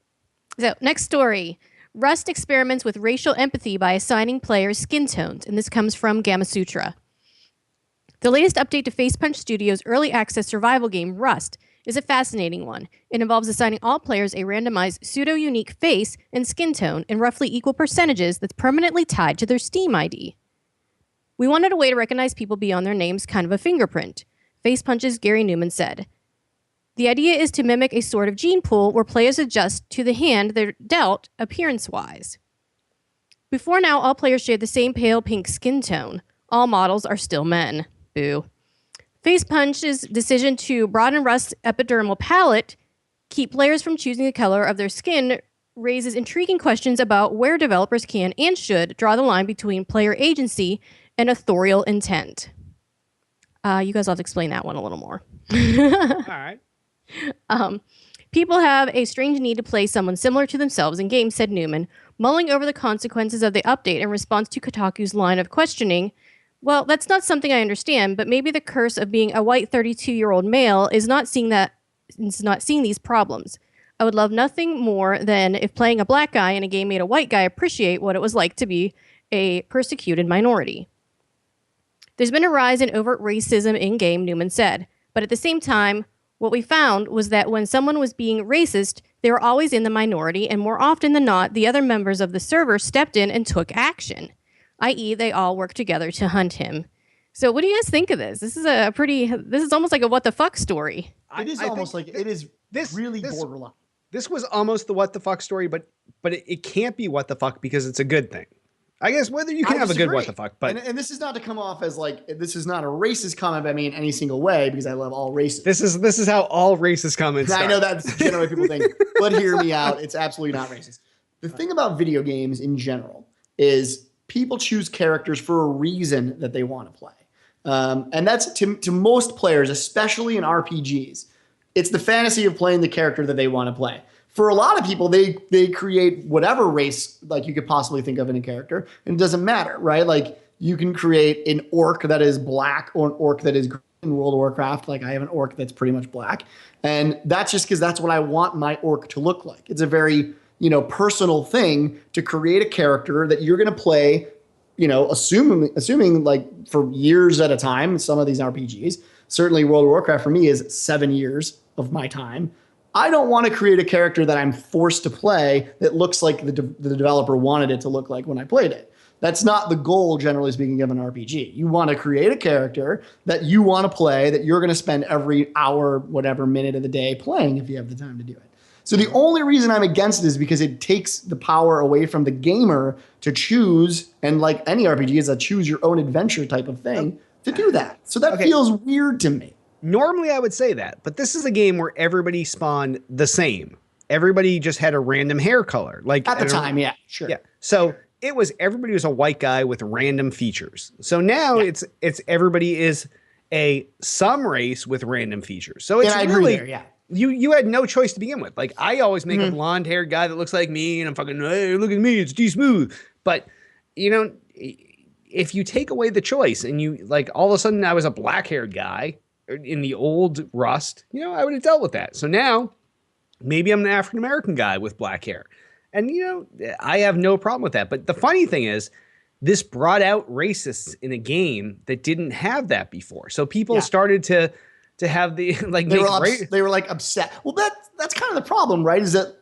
So, next story. Rust experiments with racial empathy by assigning players skin tones, and this comes from Gamasutra. The latest update to Facepunch Studios' early access survival game, Rust, is a fascinating one. It involves assigning all players a randomized pseudo-unique face and skin tone in roughly equal percentages that's permanently tied to their Steam ID. We wanted a way to recognize people beyond their names, kind of a fingerprint, Facepunch's Gary Newman said. The idea is to mimic a sort of gene pool where players adjust to the hand they're dealt appearance-wise. Before now, all players shared the same pale pink skin tone. All models are still men. Boo. Facepunch's decision to broaden Rust's epidermal palette, keep players from choosing the color of their skin, raises intriguing questions about where developers can and should draw the line between player agency and authorial intent. You guys will have to explain that one a little more. All right. People have a strange need to play someone similar to themselves in games, said Newman, mulling over the consequences of the update in response to Kotaku's line of questioning. Well, that's not something I understand, but maybe the curse of being a white 32-year-old male is not seeing these problems. I would love nothing more than if playing a black guy in a game made a white guy appreciate what it was like to be a persecuted minority. There's been a rise in overt racism in-game, Newman said, but at the same time, what we found was that when someone was being racist, they were always in the minority, and more often than not, the other members of the server stepped in and took action, i.e. they all worked together to hunt him. So what do you guys think of this? This is almost like a what the fuck story. It is almost like it is really borderline. This was almost the what the fuck story, but it can't be what the fuck because it's a good thing. I guess whether you can have a good what the fuck, but and this is not to come off as like this is not a racist comment by me in any single way because I love all races. This is how all racist comments start. I know that's generally people think, but hear me out. It's absolutely not racist. The thing about video games in general is people choose characters for a reason that they want to play, and that's to most players, especially in RPGs. It's the fantasy of playing the character that they want to play. For a lot of people, they create whatever race like you could possibly think of in a character, and it doesn't matter, right? Like you can create an orc that is black or an orc that is green in World of Warcraft. Like I have an orc that's pretty much black, and that's just because that's what I want my orc to look like. It's a very personal thing to create a character that you're going to play. Assuming like for years at a time. Some of these RPGs, certainly World of Warcraft for me is 7 years of my time. I don't want to create a character that I'm forced to play that looks like the developer wanted it to look like when I played it. That's not the goal, generally speaking, of an RPG. You want to create a character that you want to play, that you're going to spend every hour, whatever minute of the day playing if you have the time to do it. So the only reason I'm against it is because it takes the power away from the gamer to choose, and like any RPG is a choose your own adventure type of thing, to do that. So that feels weird to me. Normally I would say that, but this is a game where everybody spawned the same. everybody just had a random hair color. Like At the time, yeah, sure. Yeah. So everybody was a white guy with random features. So now it's everybody is some race with random features. So it's I really, agree there, yeah. You had no choice to begin with. Like I always make a blonde haired guy that looks like me and I'm fucking, hey, look at me, it's D Smooth. But if you take away the choice and you like all of a sudden I was a black haired guy in the old Rust, I would have dealt with that. So now maybe I'm an African American guy with black hair. And, I have no problem with that. But the funny thing is, this brought out racists in a game that didn't have that before. So people started to have the like they were like upset. Well, that's kind of the problem, right? Is that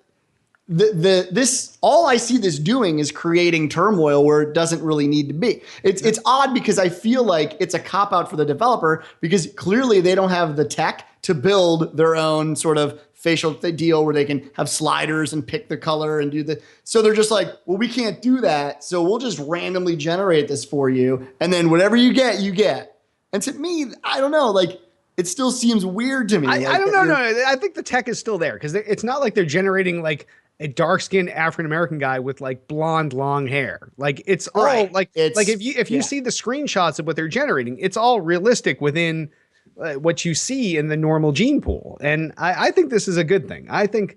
this all I see this doing is creating turmoil where it doesn't really need to be. It's odd because I feel like it's a cop out for the developer because clearly they don't have the tech to build their own sort of facial deal where they can have sliders and pick the color and do so they're just like, well, we can't do that. So we'll just randomly generate this for you. And then whatever you get, you get. And to me, I don't know, like it still seems weird to me. I don't know. No, I think the tech is still there because it's not like they're generating like a dark-skinned African-American guy with like blonde, long hair. Like it's all like if you see the screenshots of what they're generating, it's all realistic within what you see in the normal gene pool. And I think this is a good thing. I think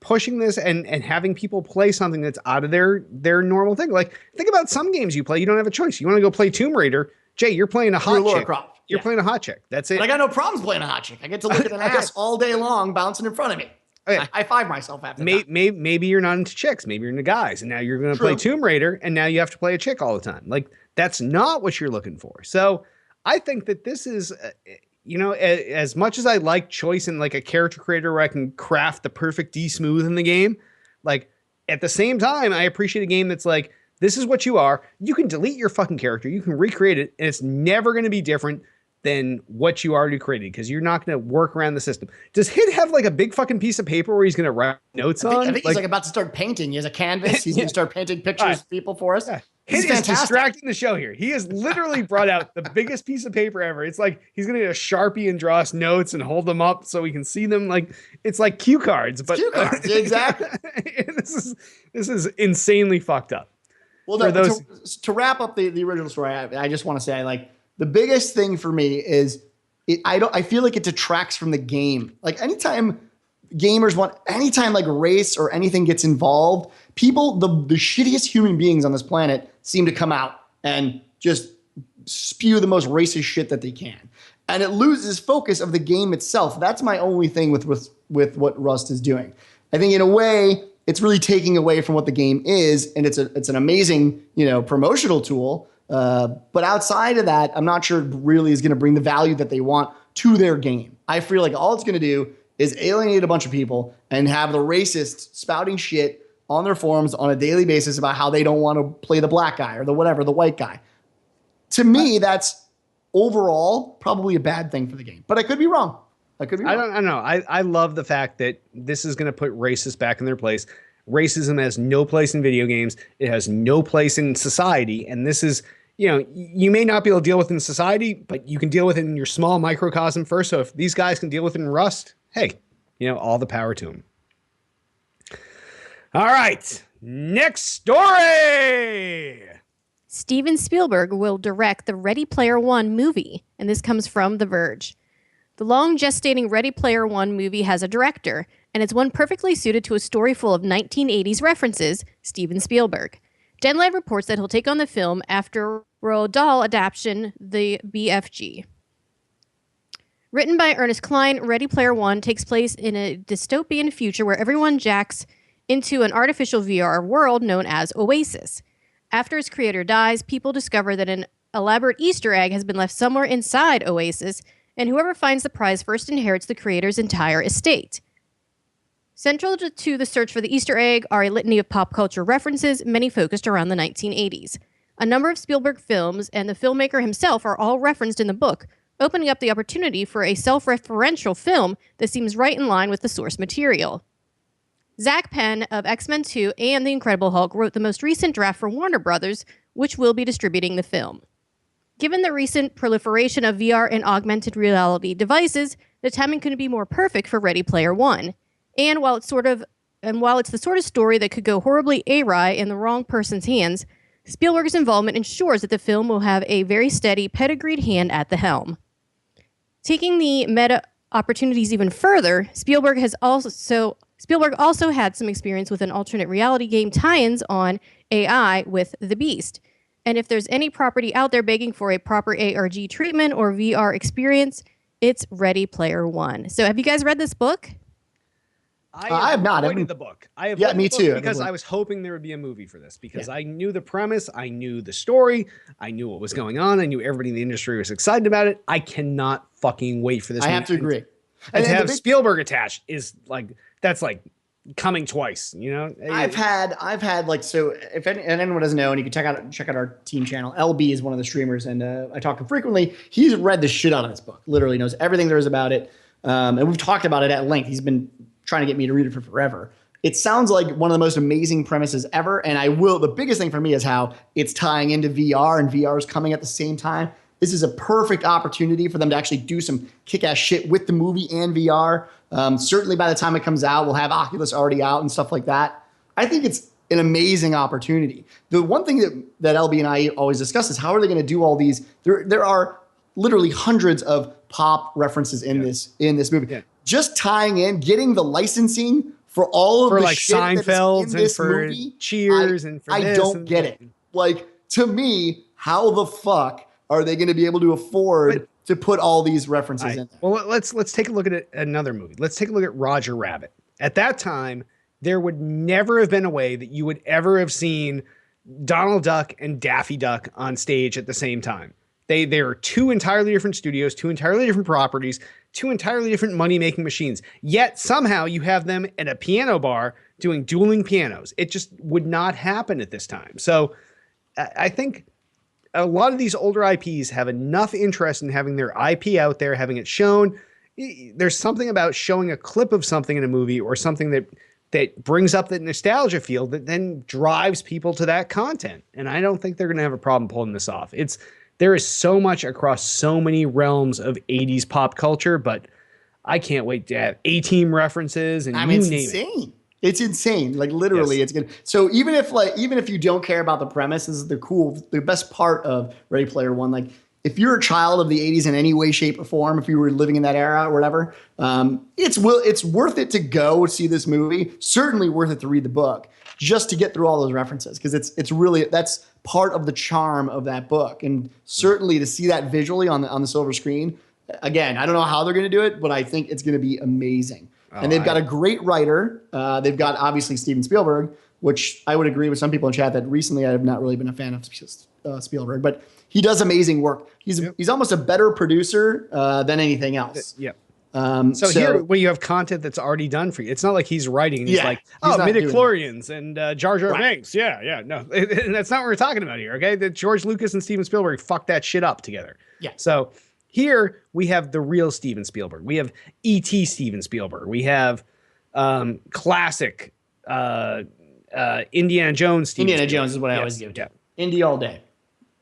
pushing this and having people play something that's out of their normal thing. Like think about some games you play, you don't have a choice. You want to go play Tomb Raider. Jay, you're playing a hot chick. You're playing a hot chick. That's it. But I got no problems playing a hot chick. I get to look at an ass all day long bouncing in front of me. Okay. I high-five myself after that. Maybe you're not into chicks. Maybe you're into guys. And now you're going to play Tomb Raider, and now you have to play a chick all the time. Like, that's not what you're looking for. So I think that this is, as much as I like choice and like a character creator where I can craft the perfect D-Smooth in the game, like, at the same time, I appreciate a game that's like, this is what you are. You can delete your fucking character. You can recreate it, and it's never going to be different than what you already created because you're not going to work around the system. Does Hit have like a big fucking piece of paper where he's going to write notes on? I think he's like about to start painting. He has a canvas. He's going to start painting pictures of people for us. Yeah. Hit is distracting the show here. He has literally brought out the biggest piece of paper ever. It's like he's going to get a Sharpie and draw us notes and hold them up so we can see them. Like it's like cue cards. But cue cards, exactly. This is insanely fucked up. Well, to wrap up the original story, I just want to say like, the biggest thing for me is I feel like it detracts from the game. Like anytime like race or anything gets involved, people, the shittiest human beings on this planet seem to come out and just spew the most racist shit that they can. And it loses focus of the game itself. That's my only thing with what Rust is doing. I think in a way, it's really taking away from what the game is. And it's an amazing, promotional tool. But outside of that, I'm not sure it really is going to bring the value that they want to their game. I feel like all it's going to do is alienate a bunch of people and have the racists spouting shit on their forums on a daily basis about how they don't want to play the black guy or the white guy. To me, that's overall probably a bad thing for the game. But I could be wrong. I don't know. I love the fact that this is going to put racists back in their place. Racism has no place in video games. It has no place in society. And this is, you may not be able to deal with it in society, but you can deal with it in your small microcosm first. So if these guys can deal with it in Rust, hey, all the power to them. All right. Next story. Steven Spielberg will direct the Ready Player One movie. And this comes from The Verge. The long gestating Ready Player One movie has a director, and it's one perfectly suited to a story full of 1980s references, Steven Spielberg. Deadline reports that he'll take on the film after Roald Dahl adaptation, The BFG. Written by Ernest Cline, Ready Player One takes place in a dystopian future where everyone jacks into an artificial VR world known as Oasis. After its creator dies, people discover that an elaborate Easter egg has been left somewhere inside Oasis, and whoever finds the prize first inherits the creator's entire estate. Central to the search for the Easter egg are a litany of pop culture references, many focused around the 1980s. A number of Spielberg films and the filmmaker himself are all referenced in the book, opening up the opportunity for a self-referential film that seems right in line with the source material. Zach Penn of X-Men 2 and The Incredible Hulk wrote the most recent draft for Warner Brothers, which will be distributing the film. Given the recent proliferation of VR and augmented reality devices, the timing couldn't be more perfect for Ready Player One. And while it's the sort of story that could go horribly awry in the wrong person's hands, Spielberg's involvement ensures that the film will have a very steady, pedigreed hand at the helm. Taking the meta opportunities even further, Spielberg also had some experience with an alternate reality game tie-ins on AI with The Beast. And if there's any property out there begging for a proper ARG treatment or VR experience, it's Ready Player One. So have you guys read this book? I have not avoided the book. I have me too. Because I was hoping there would be a movie for this because I knew the premise, I knew the story, I knew what was going on, I knew everybody in the industry was excited about it. I cannot fucking wait for this. I have to agree. And to have Spielberg attached is like that's like coming twice. You know, I've had like so. If anyone doesn't know, and you can check out our team channel. LB is one of the streamers, and I talk to him frequently. He's read the shit out of this book. Literally knows everything there is about it, and we've talked about it at length. He's been trying to get me to read it for forever. It sounds like one of the most amazing premises ever, and the biggest thing for me is how it's tying into VR, and VR is coming at the same time. This is a perfect opportunity for them to actually do some kick-ass shit with the movie and VR. Certainly by the time it comes out, we'll have Oculus already out and stuff like that. I think it's an amazing opportunity. The one thing that LB and I always discuss is how are they going to do all these? There are literally hundreds of pop references in this movie. Yeah. Just tying in, getting the licensing for all of the like shit Seinfeld's that is in this and for movie. Cheers and for I don't get it. Like, to me, how the fuck are they going to be able to afford to put all these references in there? Well, let's take a look at another movie. Let's take a look at Roger Rabbit. At that time, there would never have been a way that you would ever have seen Donald Duck and Daffy Duck on stage at the same time. They are two entirely different studios, two entirely different properties, two entirely different money-making machines. Yet somehow you have them at a piano bar doing dueling pianos. It just would not happen at this time. So I think a lot of these older IPs have enough interest in having their IP out there, having it shown. There's something about showing a clip of something in a movie or something that brings up that nostalgia feel that then drives people to that content. And I don't think they're going to have a problem pulling this off. There is so much across so many realms of 80s pop culture, but I can't wait to have A-Team references and it's insane. It's insane. Like literally, It's good. So even if you don't care about the premise, this is the best part of Ready Player One. Like if you're a child of the 80s in any way, shape, or form, if you were living in that era or whatever, it's worth it to go see this movie. Certainly worth it to read the book just to get through all those references because it's really that's part of the charm of that book, and certainly to see that visually on the silver screen. Again, I don't know how they're going to do it, but I think it's going to be amazing. And they've got a great writer. They've got obviously Steven Spielberg, which I would agree with some people in chat that recently I have not really been a fan of Spielberg, but he does amazing work. He's almost a better producer than anything else. Yeah. So here, where you have content that's already done for you, it's not like he's writing and he's like, midichlorians and Jar Jar Binks. Yeah. No, that's not what we're talking about here. Okay. That George Lucas and Steven Spielberg fucked that shit up together. Yeah. So here we have the real Steven Spielberg. We have E.T. Steven Spielberg. We have classic Indiana Jones. Indiana Jones is what I always give to. Indy all day.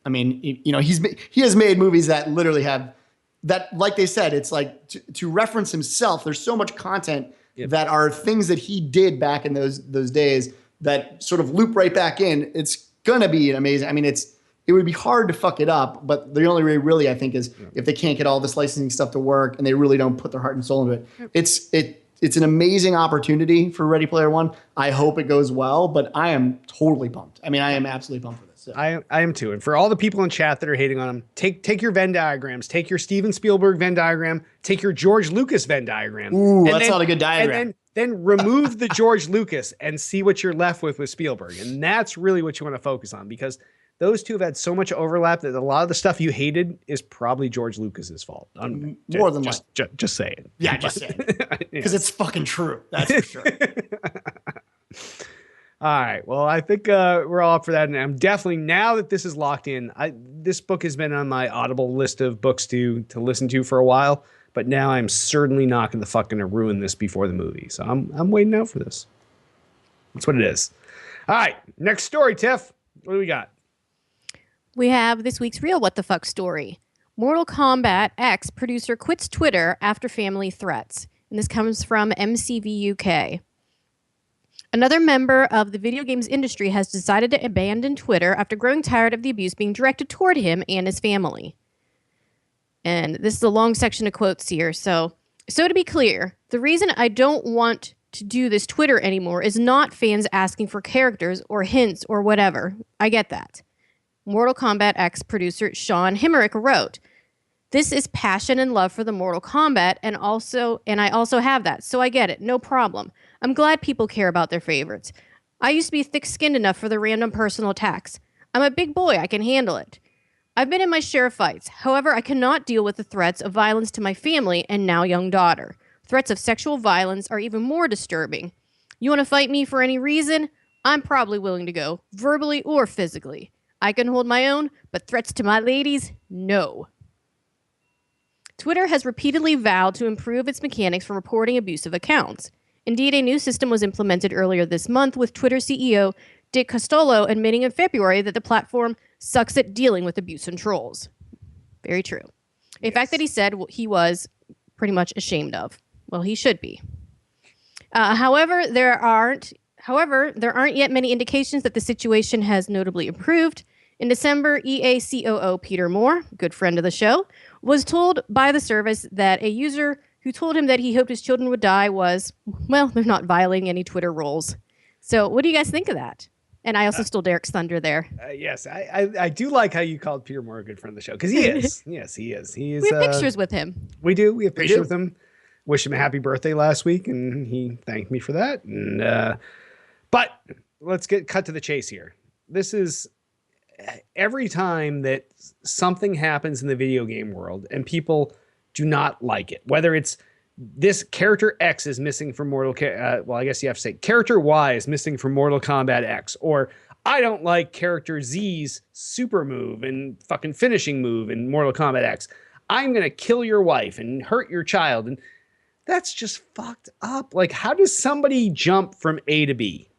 I mean, he has made movies that literally have that, like they said, it's like to reference himself. There's so much content that are things that he did back in those days that sort of loop right back in. It's gonna be amazing. I mean, it would be hard to fuck it up, but the only way really I think is if they can't get all this licensing stuff to work and they really don't put their heart and soul into it. It's an amazing opportunity for Ready Player One. I hope it goes well, but I am totally pumped. I mean, I am absolutely pumped for this. So. I am too. And for all the people in chat that are hating on him, take your Venn diagrams, take your Steven Spielberg Venn diagram, take your George Lucas Venn diagram. Ooh, that's not a good diagram. And then remove the George Lucas and see what you're left with Spielberg. And that's really what you want to focus on because those two have had so much overlap that a lot of the stuff you hated is probably George Lucas's fault. More than just say it. Yeah, just say it. Because it's fucking true. That's for sure. All right. Well, I think we're all up for that. And I'm definitely, now that this is locked in, this book has been on my Audible list of books to listen to for a while. But now I'm certainly not going to ruin this before the movie. So I'm waiting out for this. That's what it is. All right. Next story, Tiff. What do we got? We have this week's Real What the Fuck story. Mortal Kombat X producer quits Twitter after family threats. And this comes from MCV UK. Another member of the video games industry has decided to abandon Twitter after growing tired of the abuse being directed toward him and his family. And this is a long section of quotes here. So to be clear, the reason I don't want to do this Twitter anymore is not fans asking for characters or hints or whatever. I get that. Mortal Kombat X producer Sean Himmerich wrote, "This is passion and love for the Mortal Kombat, and I also have that, so I get it, no problem. I'm glad people care about their favorites. I used to be thick-skinned enough for the random personal attacks. I'm a big boy, I can handle it. I've been in my share of fights. However, I cannot deal with the threats of violence to my family and now young daughter. Threats of sexual violence are even more disturbing. You want to fight me for any reason? I'm probably willing to go, verbally or physically. I can hold my own, but threats to my ladies, no." Twitter has repeatedly vowed to improve its mechanics for reporting abusive accounts. Indeed, a new system was implemented earlier this month, with Twitter CEO Dick Costolo admitting in February that the platform sucks at dealing with abuse and trolls. Very true. A fact that he said he was pretty much ashamed of. Well, he should be. However, there aren't yet many indications that the situation has notably improved. In December, EA COO Peter Moore, good friend of the show, was told by the service that a user who told him that he hoped his children would die was, well, they're not violating any Twitter rules. So what do you guys think of that? And I also stole Derek's thunder there. Yes, I do like how you called Peter Moore a good friend of the show, because he is. Yes, he is. He is. We have pictures with him. We do. We have pictures with him. Wish him a happy birthday last week, and he thanked me for that. And but let's cut to the chase here. This is every time that something happens in the video game world and people do not like it, whether it's this character X is missing from well, I guess you have to say character Y is missing from Mortal Kombat X, or I don't like character Z's super move and fucking finishing move in Mortal Kombat X. I'm going to kill your wife and hurt your child. And that's just fucked up. Like, how does somebody jump from A to B?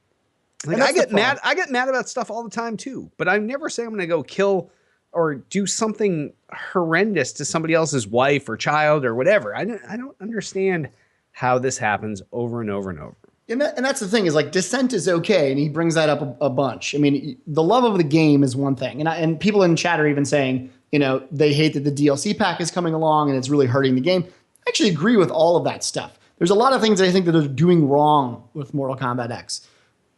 Like, I get mad about stuff all the time too, but I never say I'm going to go kill or do something horrendous to somebody else's wife or child or whatever. I don't understand how this happens over and over and over. And that's the thing, is like dissent is okay, and he brings that up a bunch. I mean, the love of the game is one thing, and people in chat are even saying, you know, they hate that the DLC pack is coming along and it's really hurting the game. I actually agree with all of that stuff. There's a lot of things I think that are doing wrong with Mortal Kombat X.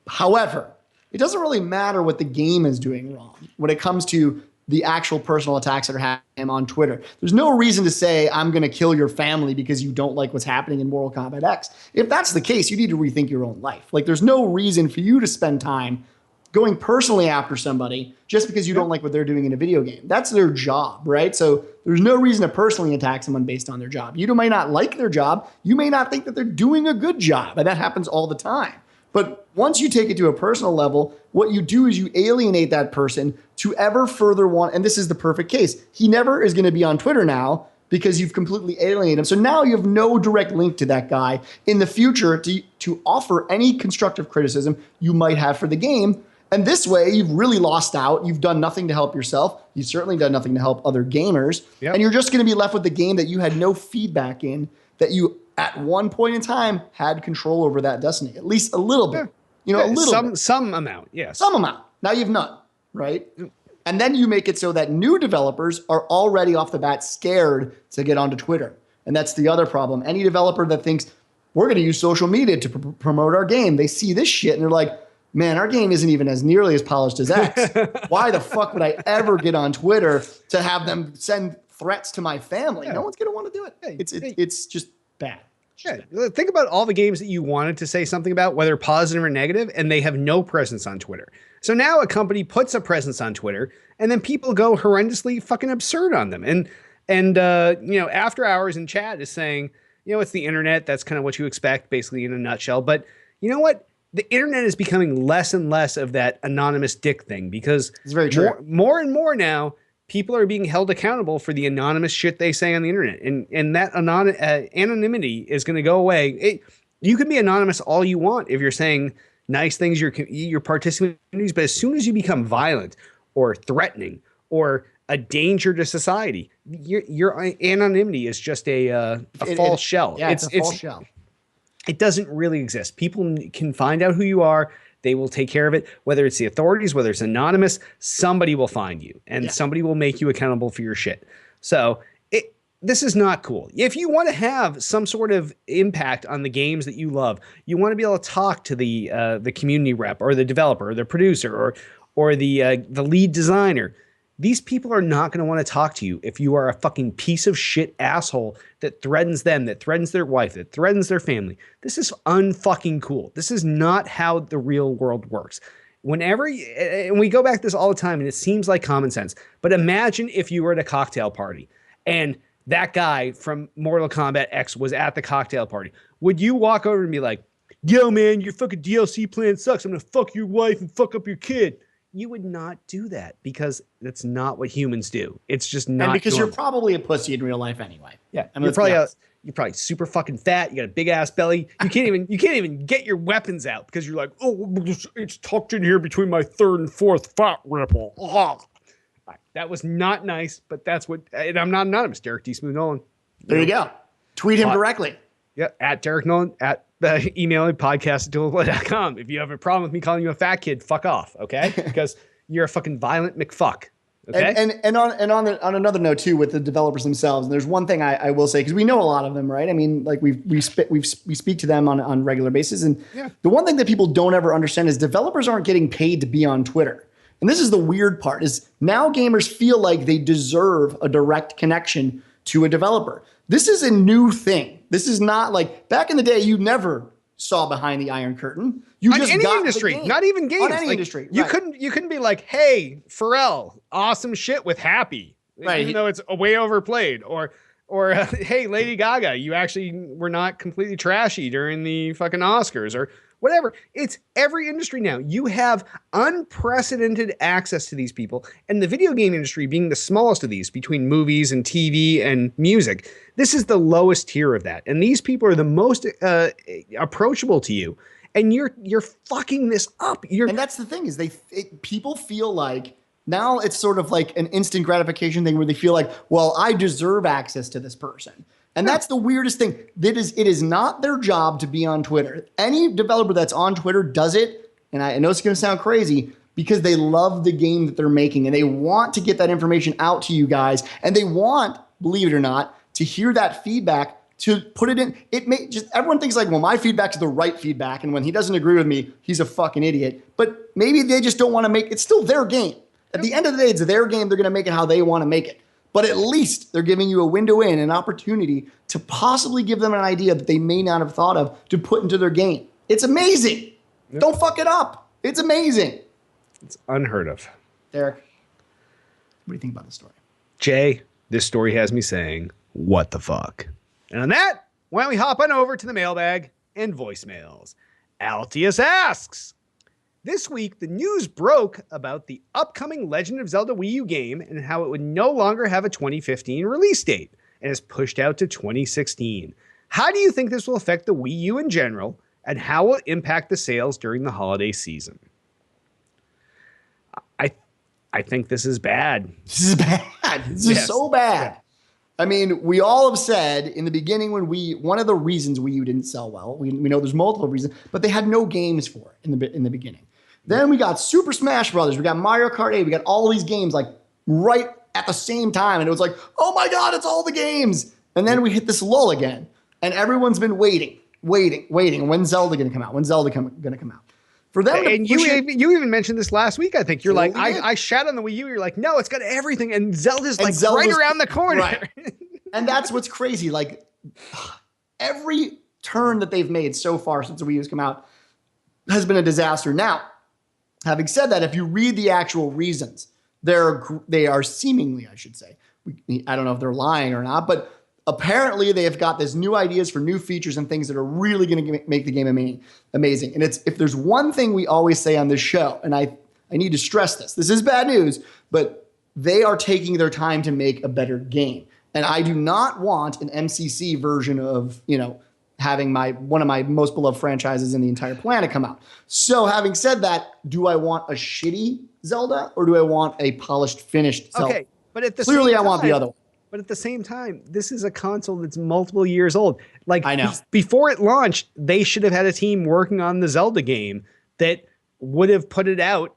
However, it doesn't really matter what the game is doing wrong when it comes to the actual personal attacks that are happening on Twitter. There's no reason to say, I'm going to kill your family because you don't like what's happening in Mortal Kombat X. If that's the case, you need to rethink your own life. Like, there's no reason for you to spend time going personally after somebody just because you don't like what they're doing in a video game. That's their job, right? So there's no reason to personally attack someone based on their job. You might not like their job. You may not think that they're doing a good job, and that happens all the time. But once you take it to a personal level, what you do is you alienate that person to ever further want, and this is the perfect case. He never is going to be on Twitter now because you've completely alienated him. So now you have no direct link to that guy in the future to offer any constructive criticism you might have for the game. And this way, you've really lost out. You've done nothing to help yourself. You've certainly done nothing to help other gamers. Yep. And you're just going to be left with the game that you had no feedback in, that you at one point in time had control over that destiny, at least a little bit, a little bit. Some amount. Yes. Some amount. Now you've none, right? And then you make it so that new developers are already off the bat scared to get onto Twitter. And that's the other problem. Any developer that thinks we're going to use social media to promote our game, they see this shit and they're like, man, our game isn't even as nearly as polished as X. Why the fuck would I ever get on Twitter to have them send threats to my family? Yeah. No one's going to want to do it. It's just bad. Yeah. Think about all the games that you wanted to say something about, whether positive or negative, and they have no presence on Twitter. So now a company puts a presence on Twitter, and then people go horrendously fucking absurd on them. And After Hours in chat is saying, it's the internet. That's kind of what you expect, basically, in a nutshell. But you know what? The internet is becoming less and less of that anonymous dick thing, because it's very true. More and more now, people are being held accountable for the anonymous shit they say on the internet. And that anonymity is going to go away. You can be anonymous all you want if you're saying nice things, you're participating in these, but as soon as you become violent or threatening or a danger to society. Your anonymity is just a false shell. Yeah, it's a false shell. It doesn't really exist. People can find out who you are. They will take care of it. Whether it's the authorities, whether it's anonymous, somebody will find you and somebody will make you accountable for your shit. So this is not cool. If you want to have some sort of impact on the games that you love, you want to be able to talk to the community rep or the developer or the producer or the lead designer. These people are not going to want to talk to you if you are a fucking piece of shit asshole that threatens them, that threatens their wife, that threatens their family. This is unfucking cool. This is not how the real world works. And we go back to this all the time, and it seems like common sense. But imagine if you were at a cocktail party and that guy from Mortal Kombat X was at the cocktail party. Would you walk over and be like, yo, man, your fucking DLC plan sucks. I'm going to fuck your wife and fuck up your kid. You would not do that because that's not what humans do. It's just not. And because normal. You're probably a pussy in real life anyway. Yeah, I mean, you're probably super fucking fat. You got a big ass belly. You can't even get your weapons out because you're like, oh, it's tucked in here between my third and fourth fat ripple. Oh. That was not nice, but that's what. And I'm not anonymous. Derek D. Smooth Nolan. There you go. Tweet him directly. Yeah, at Derek Nolan at email podcast@dualplay.com. If you have a problem with me calling you a fat kid, fuck off, okay? Because you're a fucking violent McFuck. Okay. And on another note too, with the developers themselves, and there's one thing I will say because we know a lot of them, right? I mean, like we speak to them on a regular basis, and the one thing that people don't ever understand is developers aren't getting paid to be on Twitter. And this is the weird part: is now gamers feel like they deserve a direct connection to a developer. This is a new thing. This is not like back in the day. You never saw behind the Iron Curtain. You on just any got industry, the game. not even games. On any industry, You right. couldn't be like, hey, Pharrell, awesome shit with Happy, Right. even though it's way overplayed, or hey, Lady Gaga, you actually were not completely trashy during the fucking Oscars, or whatever. It's every industry now. You have unprecedented access to these people, and the video game industry being the smallest of these between movies and TV and music, this is the lowest tier of that. And these people are the most approachable to you. And you're fucking this up. And that's the thing is people feel like now it's sort of like an instant gratification thing where they feel like, well, I deserve access to this person. And that's the weirdest thing. It is not their job to be on Twitter. Any developer that's on Twitter does it, and I know it's going to sound crazy, because they love the game that they're making and they want to get that information out to you guys. And they want, believe it or not, to hear that feedback, to put it in. Everyone thinks like, well, my feedback's the right feedback, and when he doesn't agree with me, he's a fucking idiot. But maybe they just don't want to it's still their game. At the end of the day, it's their game. They're going to make it how they want to make it. But at least they're giving you a window in, an opportunity to possibly give them an idea that they may not have thought of to put into their game. It's amazing. Yep. Don't fuck it up. It's amazing. It's unheard of. Derek, what do you think about this story? Jay, this story has me saying, what the fuck? And on that, why don't we hop on over to the mailbag and voicemails. Altius asks, this week, the news broke about the upcoming Legend of Zelda Wii U game and how it would no longer have a 2015 release date and is pushed out to 2016. How do you think this will affect the Wii U in general, and how will it impact the sales during the holiday season? I think this is bad. This is bad. This is so bad. Yeah. I mean, we all have said in the beginning one of the reasons Wii U didn't sell well, we know there's multiple reasons, but they had no games for it in the beginning. Then we got Super Smash Brothers, we got Mario Kart 8, we got all these games like right at the same time, and it was like, oh my God, it's all the games. And then we hit this lull again, and everyone's been waiting. When's Zelda going to come out? When's Zelda going to come out? For them, and you even mentioned this last week. I think you're like, I shat on the Wii U. You're like, no, it's got everything, and Zelda's right around the corner. Right. And that's what's crazy. Like every turn that they've made so far since the Wii U's come out has been a disaster. Now, having said that, if you read the actual reasons, they are seemingly, I should say, I don't know if they're lying or not, but apparently they have got this new ideas for new features and things that are really going to make the game amazing. And if there's one thing we always say on this show, and I need to stress this is bad news, but they are taking their time to make a better game. And I do not want an MCC version of, having one of my most beloved franchises in the entire planet come out. So having said that, do I want a shitty Zelda or do I want a polished, finished Zelda? Okay. But at the Clearly, same I want the time- other one. But at the same time, this is a console that's multiple years old. Like, I know. before it launched, they should have had a team working on the Zelda game that would have put it out.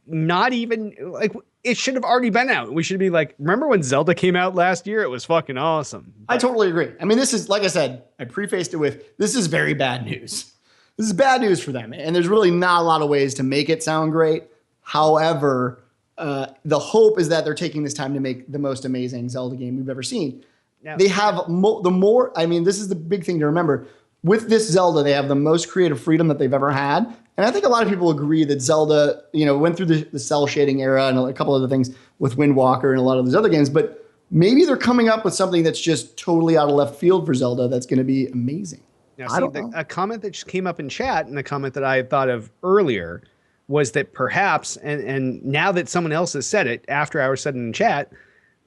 Not even like it should have already been out. We should be like, remember when Zelda came out last year? It was fucking awesome. I totally agree. I mean, this is, like I said, I prefaced it with, this is very bad news. This is bad news for them. And there's really not a lot of ways to make it sound great. However, the hope is that they're taking this time to make the most amazing Zelda game we've ever seen. Now, They have this is the big thing to remember. With this Zelda, they have the most creative freedom that they've ever had. And I think a lot of people agree that Zelda, went through the cell shading era and a couple other things with Wind Walker and a lot of those other games. But maybe they're coming up with something that's just totally out of left field for Zelda that's going to be amazing. Now, I don't know. a comment that just came up in chat and a comment that I had thought of earlier was that perhaps, and now that someone else has said it after I was said in chat,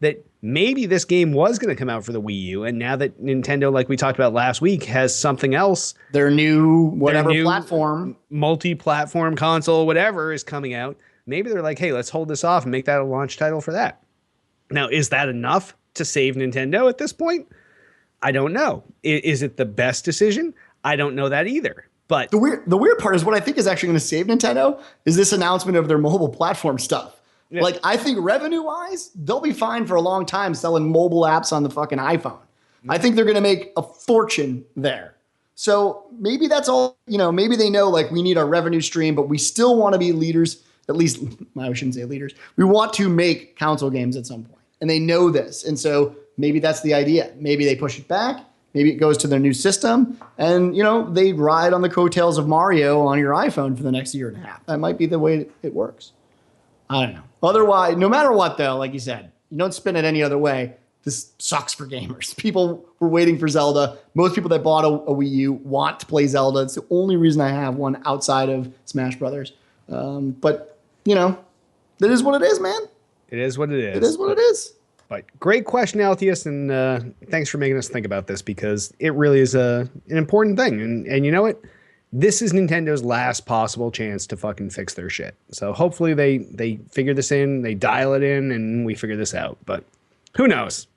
that maybe this game was going to come out for the Wii U. And now that Nintendo, like we talked about last week, has something else, Their new platform. multi-platform console, whatever is coming out, maybe they're like, hey, let's hold this off and make that a launch title for that. Now, is that enough to save Nintendo at this point? I don't know. Is it the best decision? I don't know that either. But The weird part is what I think is actually going to save Nintendo is this announcement of their mobile platform stuff. Yeah. Like, I think revenue-wise, they'll be fine for a long time selling mobile apps on the fucking iPhone. I think they're going to make a fortune there. So maybe that's all, maybe they know, like, we need our revenue stream, but we still want to be leaders, at least, I shouldn't say leaders. We want to make console games at some point. And they know this. And so maybe that's the idea. Maybe they push it back. Maybe it goes to their new system. And, they ride on the coattails of Mario on your iPhone for the next year and a half. That might be the way it works. I don't know. Otherwise, no matter what, though, like you said, you don't spin it any other way. This sucks for gamers. People were waiting for Zelda. Most people that bought a Wii U want to play Zelda. It's the only reason I have one outside of Smash Brothers. But, that is what it is, man. it is what it is. It is what it is. But great question, Altius, and thanks for making us think about this because it really is an important thing. And you know what? This is Nintendo's last possible chance to fucking fix their shit. So hopefully they figure this in, they dial it in, and we figure this out. But who knows?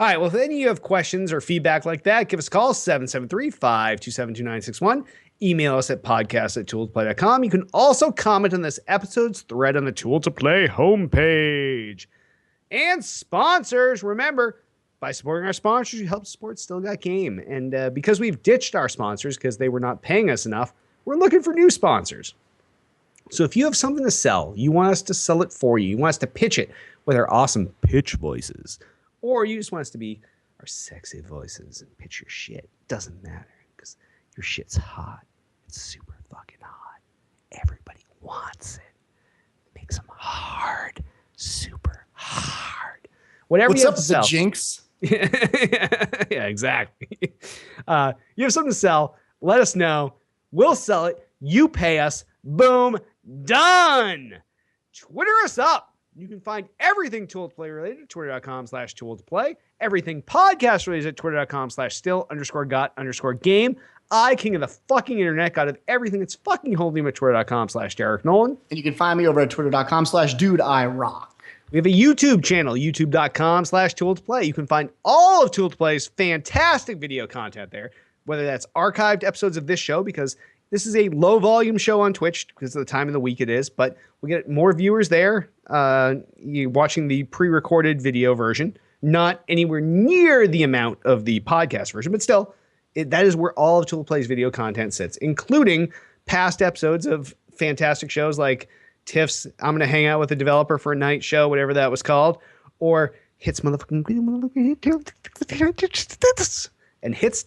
All right, well, if any of you have questions or feedback like that, give us a call, 773-527-2961. Email us at podcast@tooltoplay.com. You can also comment on this episode's thread on the Tool to Play homepage. And sponsors, remember, by supporting our sponsors, you help support Still Got Game. And because we've ditched our sponsors because they were not paying us enough, we're looking for new sponsors. So if you have something to sell, you want us to sell it for you, you want us to pitch it with our awesome pitch voices, or you just want us to be our sexy voices and pitch your shit, doesn't matter because your shit's hot. It's super fucking hot. Everybody wants it. Makes them hard, super hard. Whatever What's you up, have to sell. the Jinx? Yeah, exactly. You have something to sell. Let us know. We'll sell it. You pay us. Boom. Done. Twitter us up. You can find everything Tool to Play related at twitter.com/Tool to Play. Everything podcast related at twitter.com/still_got_game. I, king of the fucking internet, got of everything that's fucking holding me at twitter.com/Derek Nolan. And you can find me over at twitter.com/DudeIRock. We have a YouTube channel, youtube.com/Tool to Play. You can find all of Tool to Play's fantastic video content there, whether that's archived episodes of this show, because this is a low volume show on Twitch because of the time of the week it is, but we get more viewers there. You're watching the pre-recorded video version, not anywhere near the amount of the podcast version, but still, that is where all of Tool to Play's video content sits, including past episodes of fantastic shows like Tiff's I'm going to hang out with a developer for a night show, whatever that was called, or Hits motherfucking and Hits.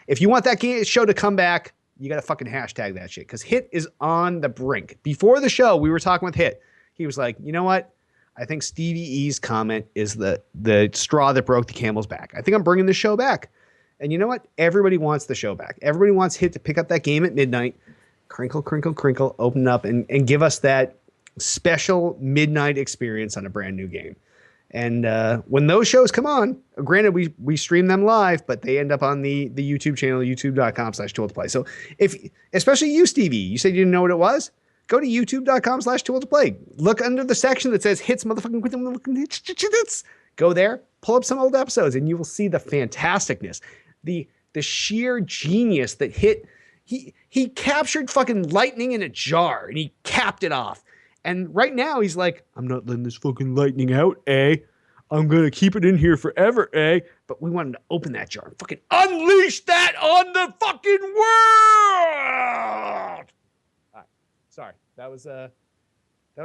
If you want that show to come back, you got to fucking hashtag that shit because Hit is on the brink. Before the show, we were talking with Hit. He was like, you know what? I think Stevie E's comment is the straw that broke the camel's back. I think I'm bringing the show back. And you know what? Everybody wants the show back. Everybody wants Hit to pick up that game at midnight, crinkle, crinkle, crinkle, open up and give us that special midnight experience on a brand new game. And when those shows come on, granted, we stream them live, but they end up on the YouTube channel, youtube.com/Tool to Play. So especially you, Stevie, you said you didn't know what it was. go to youtube.com/tool to play. Look under the section that says hits motherfucking hits. Go there, pull up some old episodes, and you will see the fantasticness, the sheer genius that hit. He captured fucking lightning in a jar and he capped it off. And right now he's like, I'm not letting this fucking lightning out, eh? I'm going to keep it in here forever, eh? But we wanted to open that jar and fucking unleash that on the fucking world. All right. Sorry. That was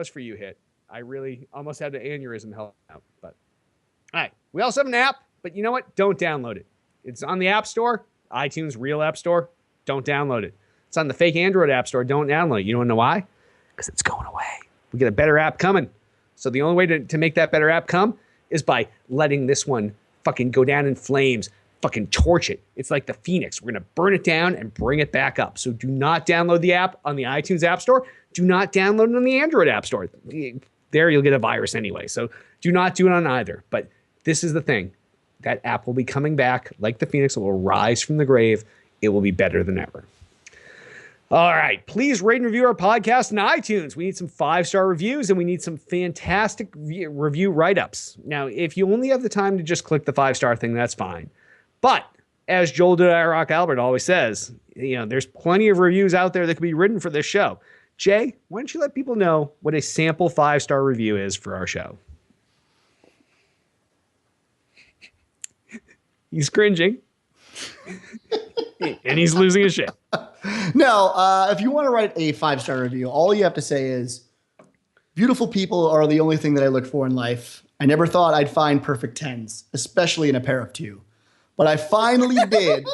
for you, Hit. I really almost had an aneurysm help out. But all right. We also have an app, but you know what? Don't download it. It's on the App Store, iTunes, real App Store. Don't download it. It's on the fake Android App Store. Don't download it. You don't know why? Because it's going away. We get a better app coming. So the only way to make that better app come is by letting this one fucking go down in flames, fucking torch it. It's like the Phoenix. We're going to burn it down and bring it back up. So do not download the app on the iTunes App Store. Do not download it on the Android App Store. There you'll get a virus anyway. So do not do it on either. But this is the thing. That app will be coming back like the Phoenix. It will rise from the grave. It will be better than ever. All right. Please rate and review our podcast on iTunes. We need some 5-star reviews and we need some fantastic review write-ups. Now, if you only have the time to just click the 5-star thing, that's fine. But as Joel Rock Albert always says, there's plenty of reviews out there that could be written for this show. Jay, why don't you let people know what a sample 5-star review is for our show? He's cringing. And he's losing his shit. No, if you want to write a 5-star review, all you have to say is, beautiful people are the only thing that I look for in life. I never thought I'd find perfect tens, especially in a pair of two. But I finally did.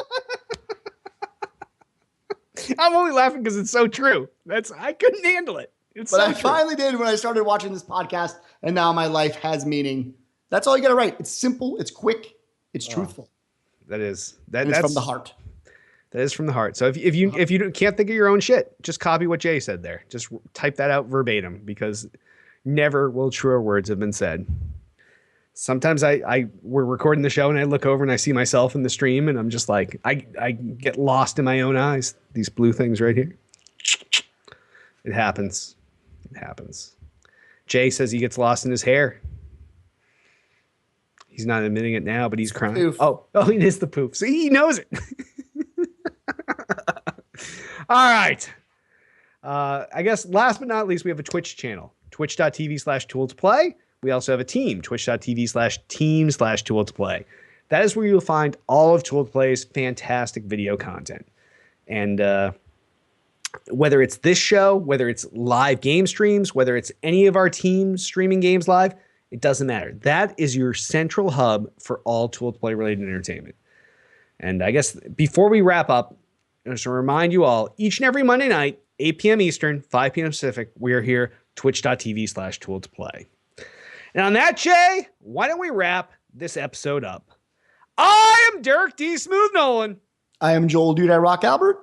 I'm only laughing because it's so true. I couldn't handle it. I finally did when I started watching this podcast, and now my life has meaning. That's all you got to write. It's simple. It's quick. It's truthful. That's from the heart. That is from the heart. So if you can't think of your own shit, just copy what Jay said there. Just type that out verbatim, because never will truer words have been said. Sometimes we're recording the show and I look over and I see myself in the stream and I'm just like, I get lost in my own eyes. These blue things right here. It happens. It happens. Jay says he gets lost in his hair. He's not admitting it now, but he's crying. Poof. Oh, it is the poof. See, he knows it. All right. I guess last but not least, we have a Twitch channel, twitch.tv/tool2play. We also have a team, twitch.tv/team/tool2play. That is where you'll find all of Tool to Play's fantastic video content. And whether it's this show, whether it's live game streams, whether it's any of our teams streaming games live, it doesn't matter. That is your central hub for all Tool to Play related entertainment. And I guess before we wrap up, just to remind you all, each and every Monday night, 8 p.m. Eastern, 5 p.m. Pacific, we are here, twitch.tv/tool2play. And on that, Jay, why don't we wrap this episode up? I am Derek D. Smooth Nolan. I am Joel Dude I Rock Albert.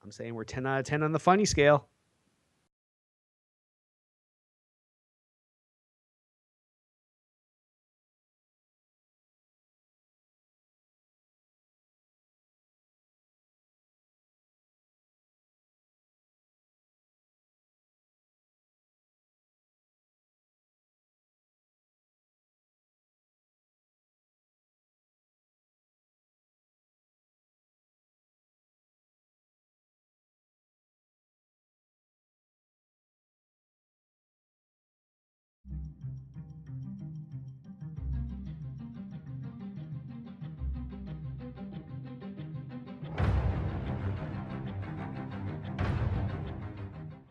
I'm saying we're 10 out of 10 on the funny scale.